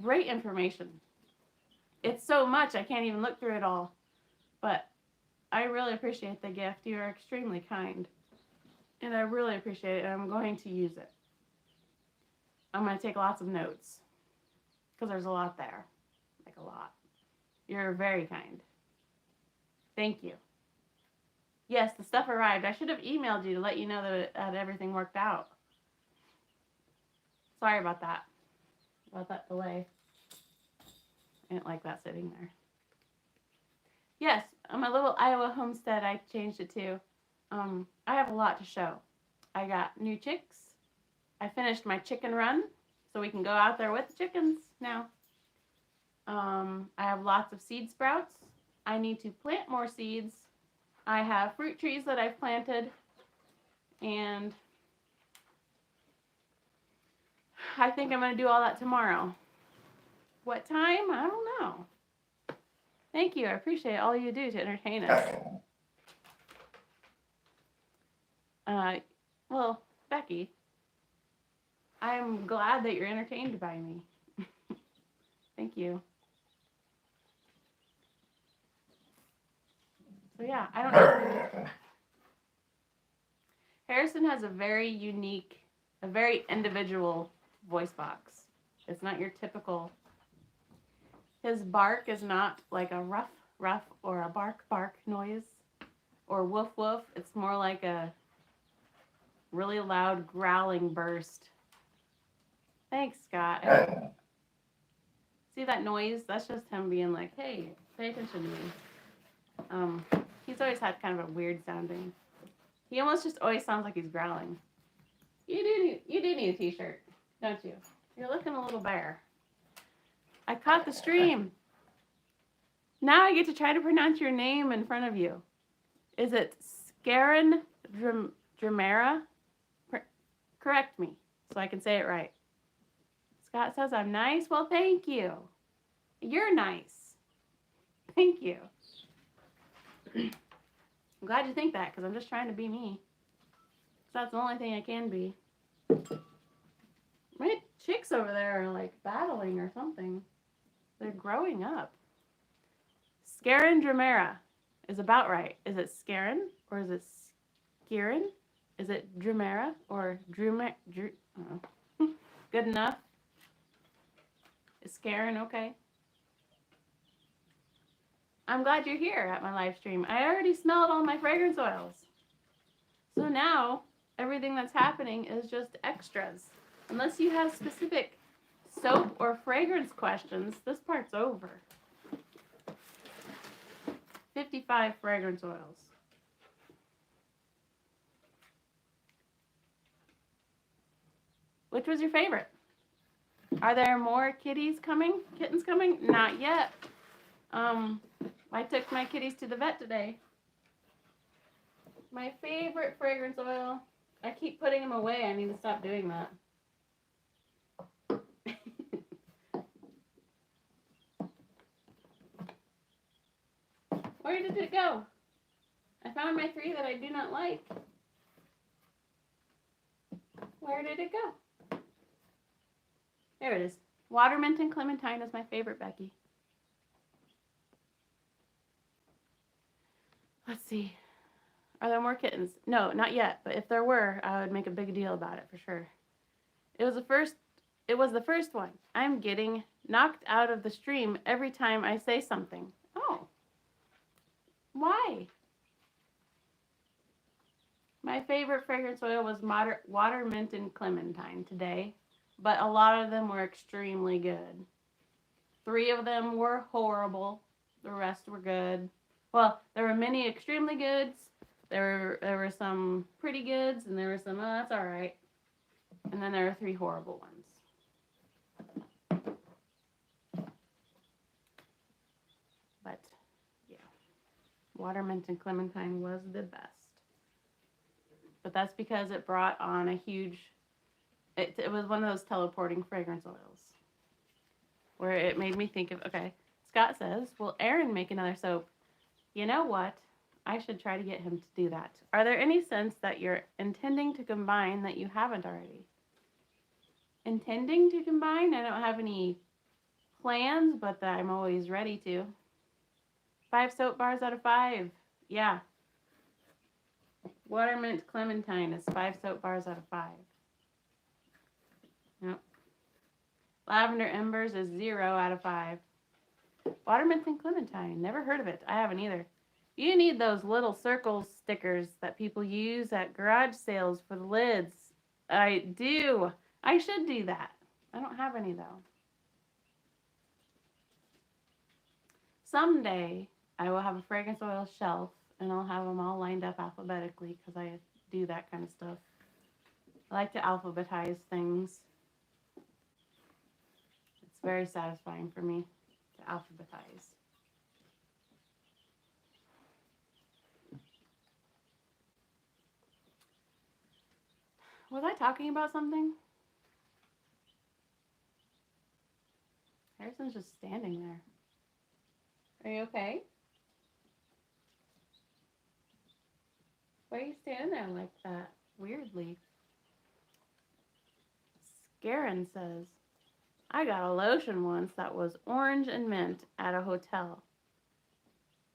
Speaker 1: great information. It's so much, I can't even look through it all. But I really appreciate the gift. You are extremely kind. And I really appreciate it, and I'm going to use it. I'm going to take lots of notes, because there's a lot there. Like a lot. You're very kind. Thank you. Yes, the stuff arrived. I should have emailed you to let you know that everything worked out. Sorry about that delay. I didn't like that sitting there. Yes, my little Iowa homestead, I changed it to. I have a lot to show. I got new chicks. I finished my chicken run, so we can go out there with the chickens now. I have lots of seed sprouts. I need to plant more seeds I have fruit trees that I've planted, and I think I'm going to do all that tomorrow. What time? I don't know. Thank you. I appreciate all you do to entertain us. Well, Becky, I'm glad that you're entertained by me. Thank you. So yeah, I don't know. Harrison has a very unique, a very individual voice box. It's not your typical. His bark is not like a ruff, ruff, or a bark, bark noise, or woof, woof. It's more like a really loud growling burst. Thanks, Scott. See that noise? That's just him being like, hey, pay attention to me. He's always had kind of a weird sounding. He almost just always sounds like he's growling. You do need a t-shirt, don't you? You're looking a little bare. I caught the stream. Now I get to try to pronounce your name in front of you. Is it Scarin Dramera? Correct me so I can say it right. Scott says I'm nice. Well, thank you. You're nice. Thank you. I'm glad you think that, because I'm just trying to be me. That's the only thing I can be. My chicks over there are like battling or something. They're growing up. Scarin Dramera is about right. Is it Scarin or is it Skirin? Is it Dramera or Drumer? Good enough. Is Scarin okay? I'm glad you're here at my live stream. I already smelled all my fragrance oils. So now everything that's happening is just extras. Unless you have specific soap or fragrance questions, this part's over. 55 fragrance oils. Which was your favorite? Are there more kittens coming? Not yet. I took my kitties to the vet today. My favorite fragrance oil. I keep putting them away. I need to stop doing that. Where did it go? I found my 3 that I do not like. Where did it go? There it is. Watermint and clementine is my favorite, Becky. Let's see. Are there more kittens? No, not yet. But if there were, I would make a big deal about it for sure. It was the first one. I'm getting knocked out of the stream every time I say something. Oh. Why? My favorite fragrance oil was watermint and clementine today, but a lot of them were extremely good. 3 of them were horrible. The rest were good. Well, there were many extremely goods. There were some pretty goods, and there were some, oh, that's all right. And then there were 3 horrible ones. But, yeah. Watermint and clementine was the best. But that's because it brought on a huge, it was one of those teleporting fragrance oils. Where it made me think of, okay, Scott says, will Aaron make another soap? You know what? I should try to get him to do that. Are there any scents that you're intending to combine that you haven't already? Intending to combine? I don't have any plans, but I'm always ready to. 5 soap bars out of 5. Yeah. Watermint clementine is 5 soap bars out of 5. Yep. Lavender embers is 0 out of 5. Watermint and clementine. Never heard of it. I haven't either. You need those little circle stickers that people use at garage sales for the lids. I do. I should do that. I don't have any though. Someday I will have a fragrance oil shelf and I'll have them all lined up alphabetically because I do that kind of stuff. I like to alphabetize things. It's very satisfying for me to alphabetize. Was I talking about something? Harrison's just standing there. Are you okay? Why are you standing there like that? Weirdly. Scarin says, I got a lotion once that was orange and mint at a hotel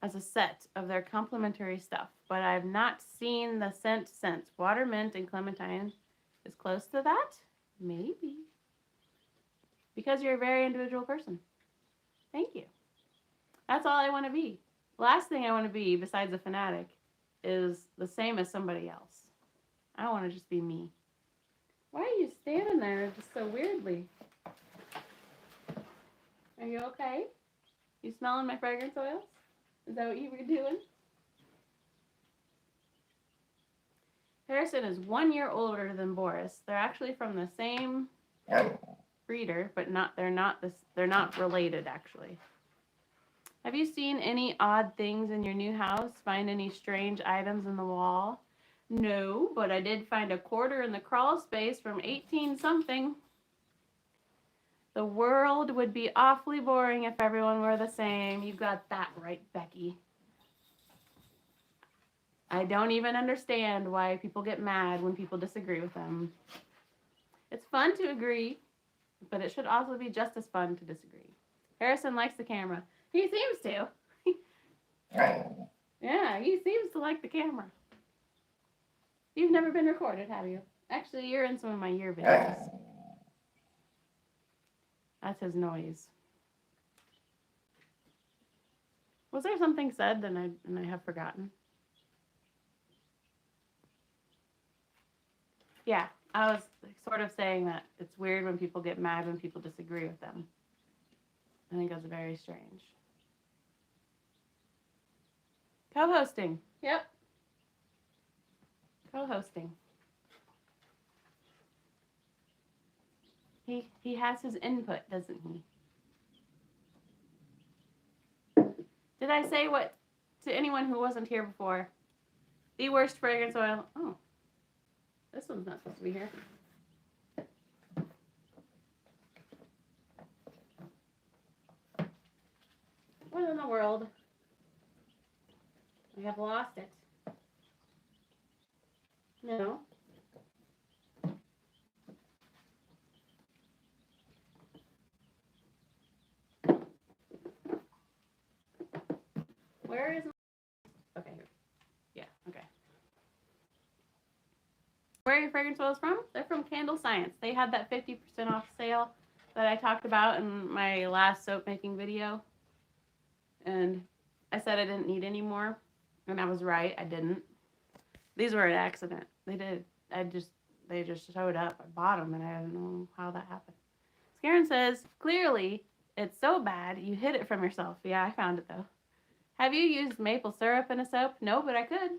Speaker 1: as a set of their complimentary stuff, but I've not seen the scent since. Water, mint, and clementine is close to that? Maybe. Because you're a very individual person. Thank you. That's all I want to be. Last thing I want to be, besides a fanatic, is the same as somebody else. I want to just be me. Why are you standing there just so weirdly? Are you okay? You smelling my fragrance oils? Is that what you were doing? Harrison is 1 year older than Boris. They're actually from the same breeder, but they're not related actually. Have you seen any odd things in your new house? Find any strange items in the wall? No, but I did find a quarter in the crawl space from 18-something. The world would be awfully boring if everyone were the same. You got that right, Becky. I don't even understand why people get mad when people disagree with them. It's fun to agree, but it should also be just as fun to disagree. Harrison likes the camera. He seems to. Yeah, he seems to like the camera. You've never been recorded, have you? Actually, you're in some of my year videos. That's his noise. Was there something said and I have forgotten? Yeah, I was sort of saying that it's weird when people get mad when people disagree with them. I think that's very strange. Co-hosting. Yep. Co-hosting. He has his input, doesn't he? Did I say what to anyone who wasn't here before? The worst fragrance oil. Oh, this one's not supposed to be here. What in the world? I have lost it. No. Where is my... Okay, here. Yeah, okay. Where are your fragrance oils from? They're from Candle Science. They had that 50% off sale that I talked about in my last soap making video. And I said I didn't need any more. And I was right, I didn't. These were an accident. They just showed up. I bought them and I don't know how that happened. Scarin says, clearly, it's so bad you hid it from yourself. Yeah, I found it though. Have you used maple syrup in a soap? No, but I could.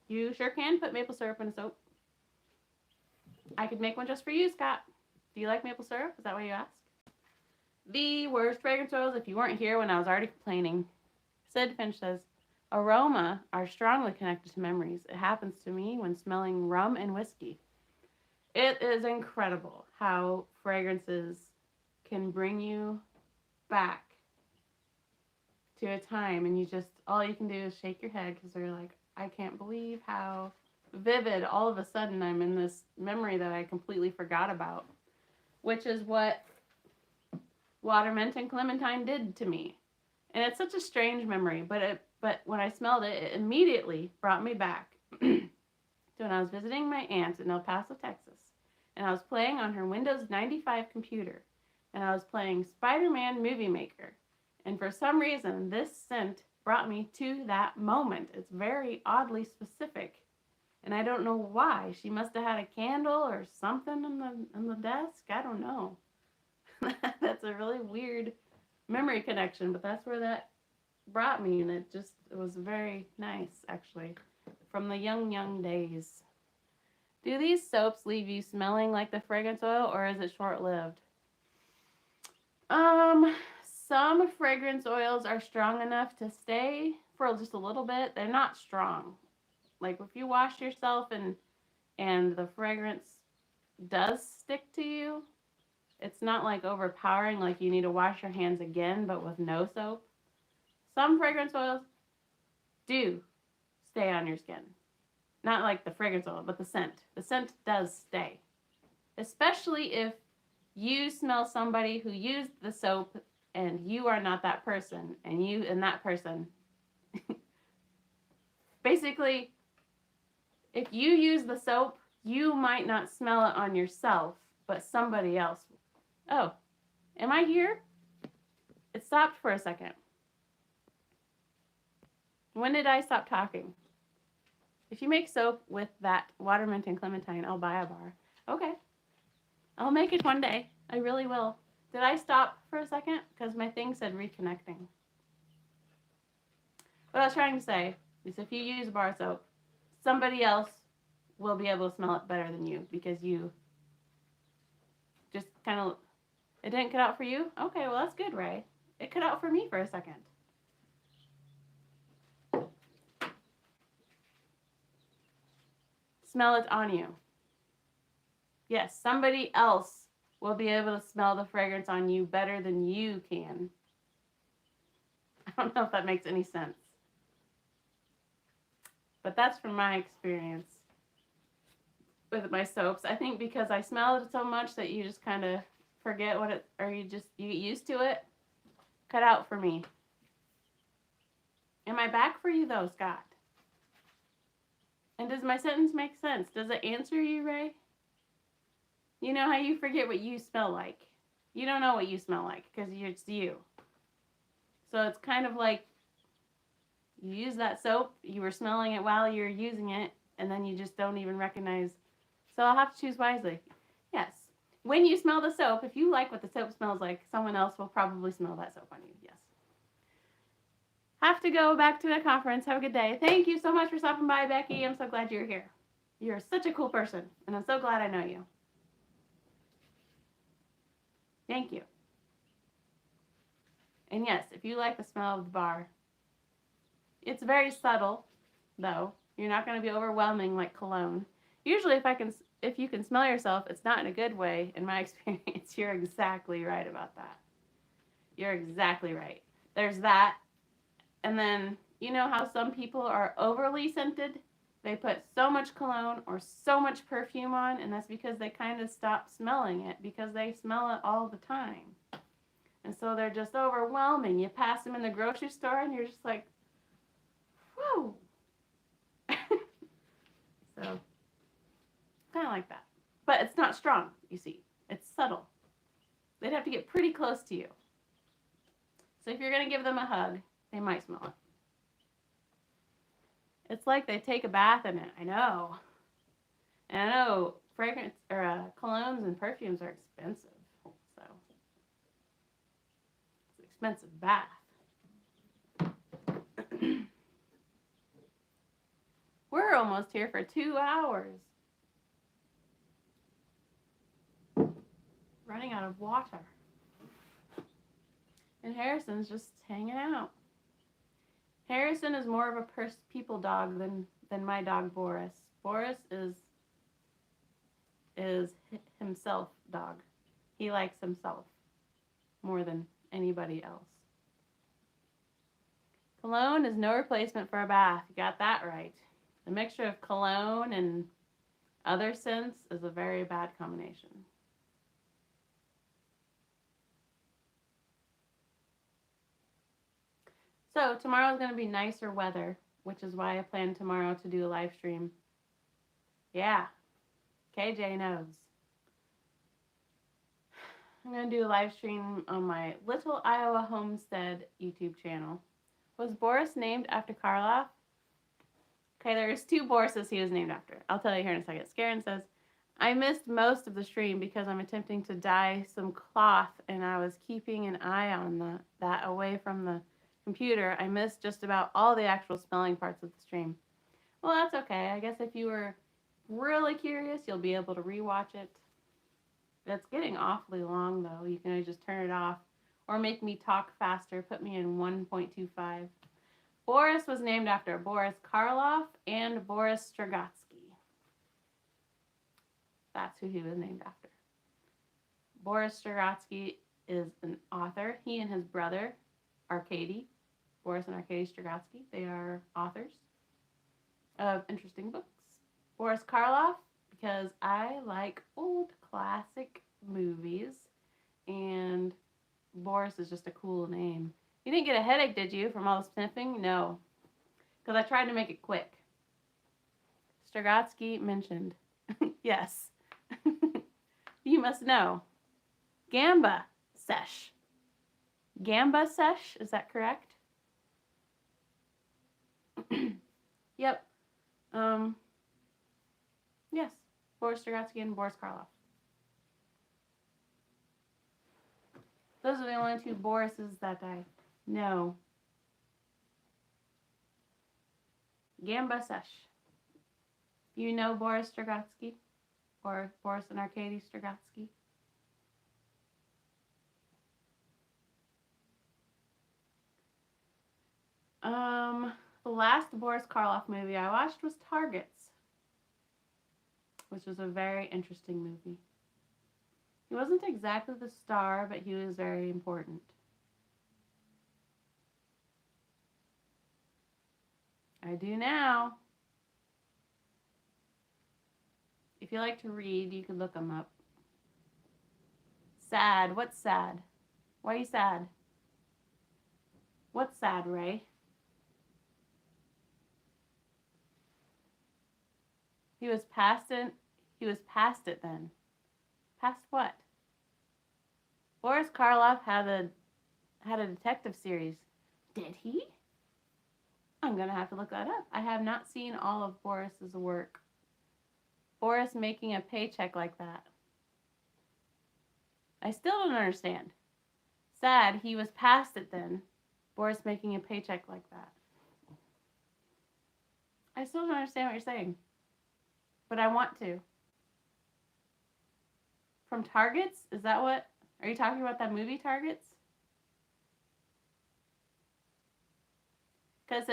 Speaker 1: You sure can put maple syrup in a soap. I could make one just for you, Scott. Do you like maple syrup? Is that what you asked? The worst fragrance oils if you weren't here when I was already complaining. Sid Finch says, aroma are strongly connected to memories. It happens to me when smelling rum and whiskey. It is incredible how fragrances can bring you back to a time and all you can do is shake your head because they're like, I can't believe how vivid all of a sudden I'm in this memory that I completely forgot about, which is what water, mint, and clementine did to me. And it's such a strange memory, but when I smelled it, it immediately brought me back to when I was visiting my aunt in El Paso, Texas, and I was playing on her Windows 95 computer, and I was playing Spider-Man Movie Maker, and for some reason, this scent brought me to that moment. It's very oddly specific, and I don't know why. She must have had a candle or something on the desk. I don't know. That's a really weird memory connection, but that's where that brought me, and it was very nice, actually, from the young days. Do these soaps leave you smelling like the fragrance oil, or is it short-lived? Some fragrance oils are strong enough to stay for just a little bit. They're not strong. Like if you wash yourself in and the fragrance does stick to you, it's not like overpowering, like you need to wash your hands again, but with no soap. Some fragrance oils do stay on your skin. Not like the fragrance oil, but the scent. The scent does stay. Especially if you smell somebody who used the soap and you are not that person, and that person. Basically, if you use the soap, you might not smell it on yourself, but somebody else. Oh, am I here? It stopped for a second. When did I stop talking? If you make soap with that water mint and clementine, I'll buy a bar. Okay. I'll make it one day. I really will. Did I stop for a second? Because my thing said reconnecting. What I was trying to say is if you use bar soap, somebody else will be able to smell it better than you because you just kind of, it didn't cut out for you? Okay, well that's good, Ray. It cut out for me for a second. Smell it on you. Yes, somebody else will be able to smell the fragrance on you better than you can. I don't know if that makes any sense. But that's from my experience with my soaps. I think because I smell it so much that you just kind of forget what it, or you get used to it. Cut out for me. Am I back for you though, Scott? And does my sentence make sense? Does it answer you, Ray? You know how you forget what you smell like. You don't know what you smell like because it's you. So it's kind of like you use that soap, you were smelling it while you're using it, and then you just don't even recognize. So I'll have to choose wisely. Yes. When you smell the soap, if you like what the soap smells like, someone else will probably smell that soap on you. Yes. Have to go back to the conference. Have a good day. Thank you so much for stopping by, Becky. I'm so glad you're here. You're such a cool person, and I'm so glad I know you. Thank you. And yes, if you like the smell of the bar, it's very subtle, though. You're not going to be overwhelming like cologne. Usually, if you can smell yourself, it's not in a good way. In my experience, you're exactly right about that. You're exactly right. There's that. And then, you know how some people are overly scented? They put so much cologne or so much perfume on, and that's because they kind of stop smelling it because they smell it all the time. And so they're just overwhelming. You pass them in the grocery store, and you're just like, whoa. So, kind of like that. But it's not strong, you see. It's subtle. They'd have to get pretty close to you. So if you're going to give them a hug, they might smell it. It's like they take a bath in it. I know. And I know fragrance or colognes and perfumes are expensive. So it's an expensive bath. We're almost here for 2 hours. Running out of water. And Harrison's just hanging out. Harrison is more of a people dog than my dog Boris. Boris is himself dog. He likes himself more than anybody else. Cologne is no replacement for a bath. You got that right. The mixture of cologne and other scents is a very bad combination. So tomorrow is going to be nicer weather, which is why I plan tomorrow to do a live stream. Yeah, KJ knows. I'm going to do a live stream on my Little Iowa Homestead YouTube channel. Was Boris named after Karloff? Okay, there's 2 Borises he was named after. I'll tell you here in a second. Skarin says, I missed most of the stream because I'm attempting to dye some cloth and I was keeping an eye on that away from the computer. I missed just about all the actual smelling parts of the stream. Well, that's okay. I guess if you were really curious, you'll be able to rewatch it. It's getting awfully long, though. You can just turn it off or make me talk faster. Put me in 1.25. Boris was named after Boris Karloff and Boris Strugatsky. That's who he was named after. Boris Strugatsky is an author. He and his brother, Arkady, Boris and Arkady Strugatsky, they are authors of interesting books. Boris Karloff, because I like old classic movies, and Boris is just a cool name. You didn't get a headache, did you, from all the sniffing? No, because I tried to make it quick. Strugatsky mentioned. Yes. You must know. Gamba sesh. Gamba sesh, is that correct? Yep. Yes. Boris Strugatsky and Boris Karloff. Those are the only two Borises that I know. Gamba sesh. You know Boris Strugatsky? Or Boris and Arkady Strugatsky? The last Boris Karloff movie I watched was Targets, which was a very interesting movie. He wasn't exactly the star, but he was very important. I do now. If you like to read, you can look them up. Sad. What's sad? Why are you sad? What's sad, Ray? He was past it. He was past it then. Past what? Boris Karloff had a detective series. Did he? I'm gonna have to look that up. I have not seen all of Boris's work. Boris making a paycheck like that. I still don't understand. Sad, he was past it then. Boris making a paycheck like that. I still don't understand what you're saying. But I want to. From Targets? Is that what? Are you talking about that movie Targets? Because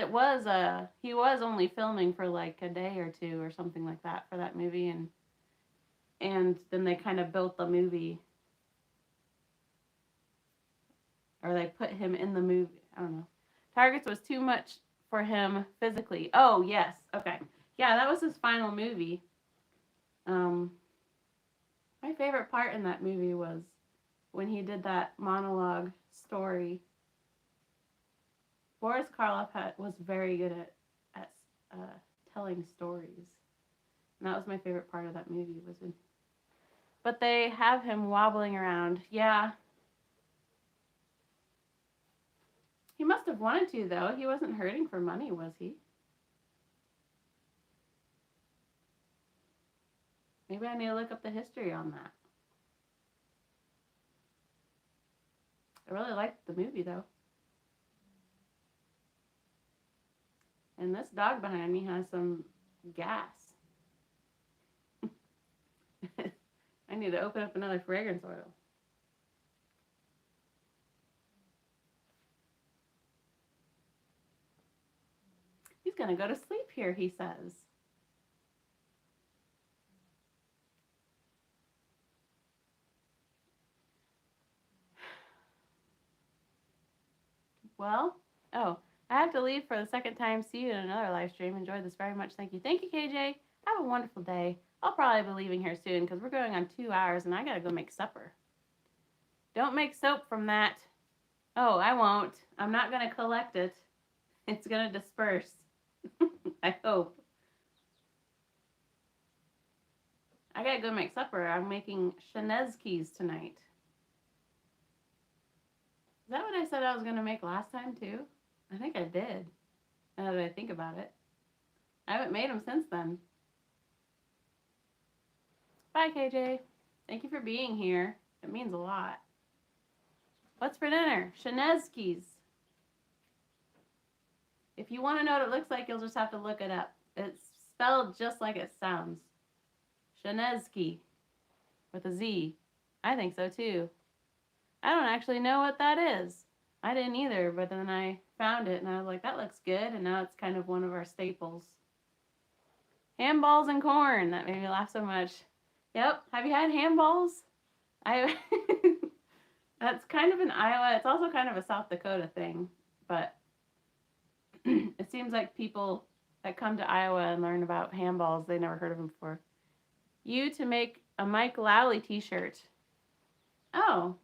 Speaker 1: he was only filming for like a day or two or something like that for that movie, and then they kind of built the movie, or they put him in the movie. I don't know. Targets was too much for him physically. Oh yes, okay, yeah, that was his final movie. My favorite part in that movie was when he did that monologue story. Boris Karloff was very good at telling stories, and that was my favorite part of that movie. But they have him wobbling around. Yeah, he must have wanted to though. He wasn't hurting for money, was he? Maybe I need to look up the history on that. I really liked the movie though. And this dog behind me has some gas. I need to open up another fragrance oil. He's going to go to sleep here, he says. Well, I have to leave for the second time. See you in another live stream. Enjoyed this very much. Thank you. Thank you, KJ. Have a wonderful day. I'll probably be leaving here soon because we're going on 2 hours and I got to go make supper. Don't make soap from that. Oh, I won't. I'm not going to collect it. It's going to disperse. I hope. I got to go make supper. I'm making Shenezkis tonight. Is that what I said I was going to make last time too? I think I did. Now that I think about it. I haven't made them since then. Bye, KJ. Thank you for being here. It means a lot. What's for dinner? Shenezkis. If you want to know what it looks like, you'll just have to look it up. It's spelled just like it sounds. Shenezki. With a Z. I think so too. I don't actually know what that is. I didn't either, but then I found it and I was like, that looks good, and now it's kind of one of our staples. Ham balls and corn. That made me laugh so much. Yep. Have you had ham balls? I. That's kind of an Iowa. It's also kind of a South Dakota thing, but it seems like people that come to Iowa and learn about ham balls, they never heard of them before. You to make a Mike Lowry t-shirt. Oh,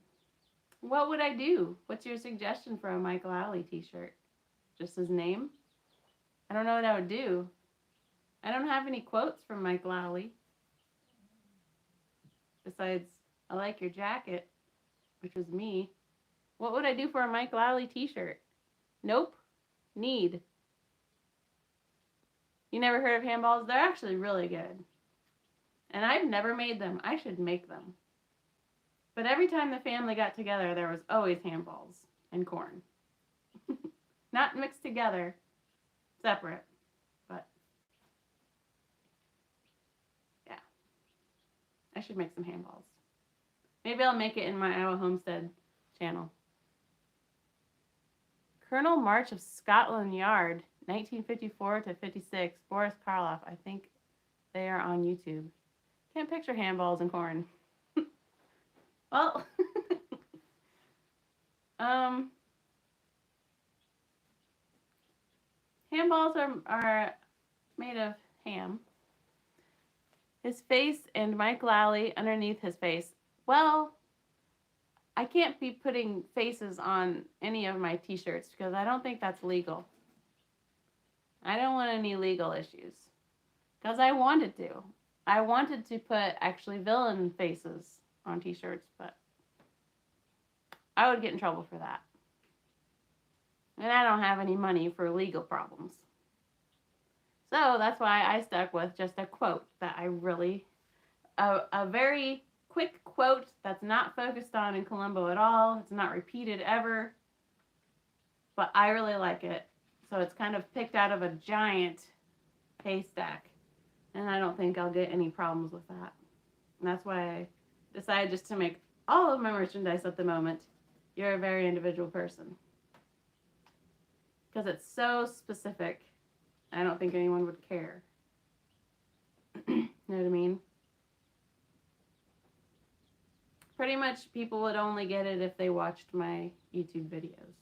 Speaker 1: what would I do? What's your suggestion for a Mike Lowry t-shirt? Just his name? I don't know what I would do. I don't have any quotes from Mike Lowry. Besides, I like your jacket, which was me. What would I do for a Mike Lowry t-shirt? Nope. Need. You never heard of ham balls? They're actually really good. And I've never made them. I should make them. But every time the family got together, there was always ham balls and corn. Not mixed together, separate. But yeah, I should make some ham balls. Maybe I'll make it in my Iowa Homestead channel. Colonel March of Scotland Yard, 1954 to 56, Boris Karloff. I think they are on YouTube. Can't picture ham balls and corn. Well, ham balls are made of ham. His face and Mike Lowry underneath his face. Well, I can't be putting faces on any of my t-shirts because I don't think that's legal. I don't want any legal issues. Because I wanted to. I wanted to put actually villain faces on t-shirts, but I would get in trouble for that. And I don't have any money for legal problems. So that's why I stuck with just a quote that I really, a very quick quote that's not focused on in Columbo at all. It's not repeated ever, but I really like it. So it's kind of picked out of a giant haystack. And I don't think I'll get any problems with that. And that's why I decided just to make all of my merchandise at the moment. You're a very individual person. Because it's so specific. I don't think anyone would care. You know what I mean? Pretty much people would only get it if they watched my YouTube videos.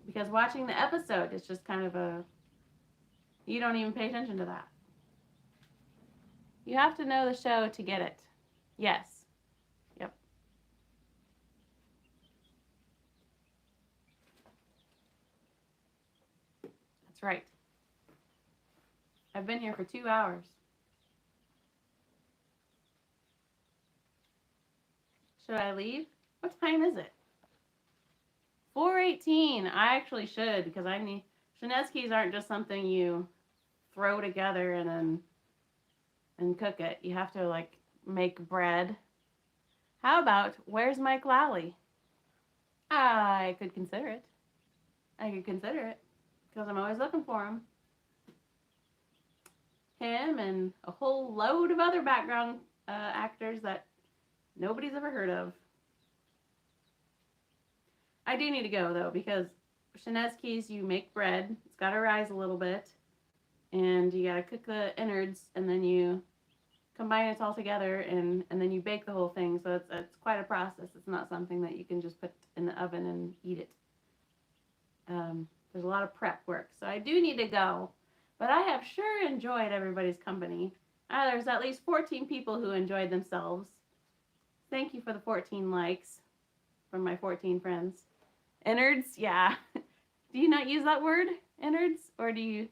Speaker 1: Because watching the episode is just kind of a... You don't even pay attention to that. You have to know the show to get it. Yes. Yep. That's right. I've been here for 2 hours. Should I leave? What time is it? 4:18. I actually should because I need... Shineskis aren't just something you throw together and cook it. You have to like make bread. How about where's Mike Lowry? I could consider it. I could consider it because I'm always looking for him. Him and a whole load of other background actors that nobody's ever heard of. I do need to go though because Shineskis, you make bread. It's got to rise a little bit. And you got to cook the innards and then you combine it all together and then you bake the whole thing. So it's quite a process. It's not something that you can just put in the oven and eat it. There's a lot of prep work. So I do need to go. But I have sure enjoyed everybody's company. There's at least 14 people who enjoyed themselves. Thank you for the 14 likes from my 14 friends. Innards, yeah. Do you not use that word, innards? Or do you,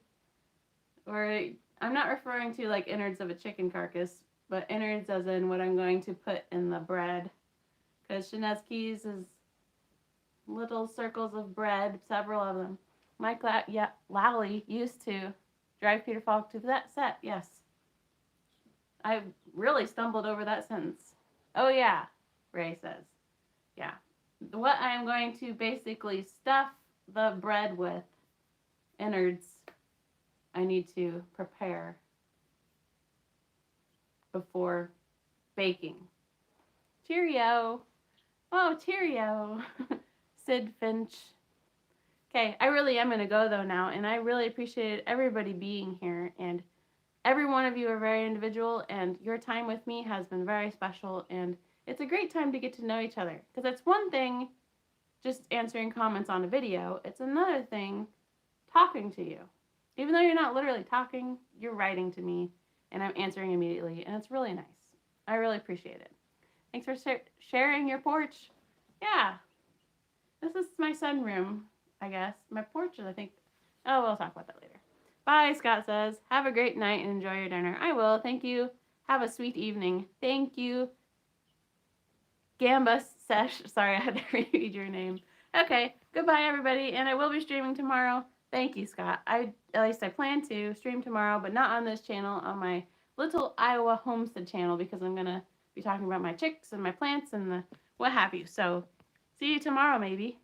Speaker 1: or I'm not referring to like innards of a chicken carcass, but innards as in what I'm going to put in the bread. Because Shineskis is little circles of bread, several of them. Mike Lowry used to drive Peter Falk to that set, yes. I really stumbled over that sentence. Oh yeah, Ray says. Yeah. What I'm going to basically stuff the bread with, innards, I need to prepare before baking. Cheerio. Oh, cheerio. Sid Finch. Okay, I really am going to go though now, and I really appreciated everybody being here, and every one of you are very individual, and your time with me has been very special, and it's a great time to get to know each other. Because it's one thing just answering comments on a video, it's another thing talking to you. Even though you're not literally talking, you're writing to me, and I'm answering immediately, and it's really nice. I really appreciate it. Thanks for sharing your porch. Yeah, this is my sunroom, I guess. My porch is, I think. Oh, we'll talk about that later. Bye, Scott says. Have a great night and enjoy your dinner. I will. Thank you. Have a sweet evening. Thank you. Gambus Sesh. Sorry, I had to read your name. Okay. Goodbye, everybody. And I will be streaming tomorrow. Thank you, Scott. At least I plan to stream tomorrow, but not on this channel, on my Little Iowa Homestead channel, because I'm going to be talking about my chicks and my plants and what have you. So see you tomorrow, maybe.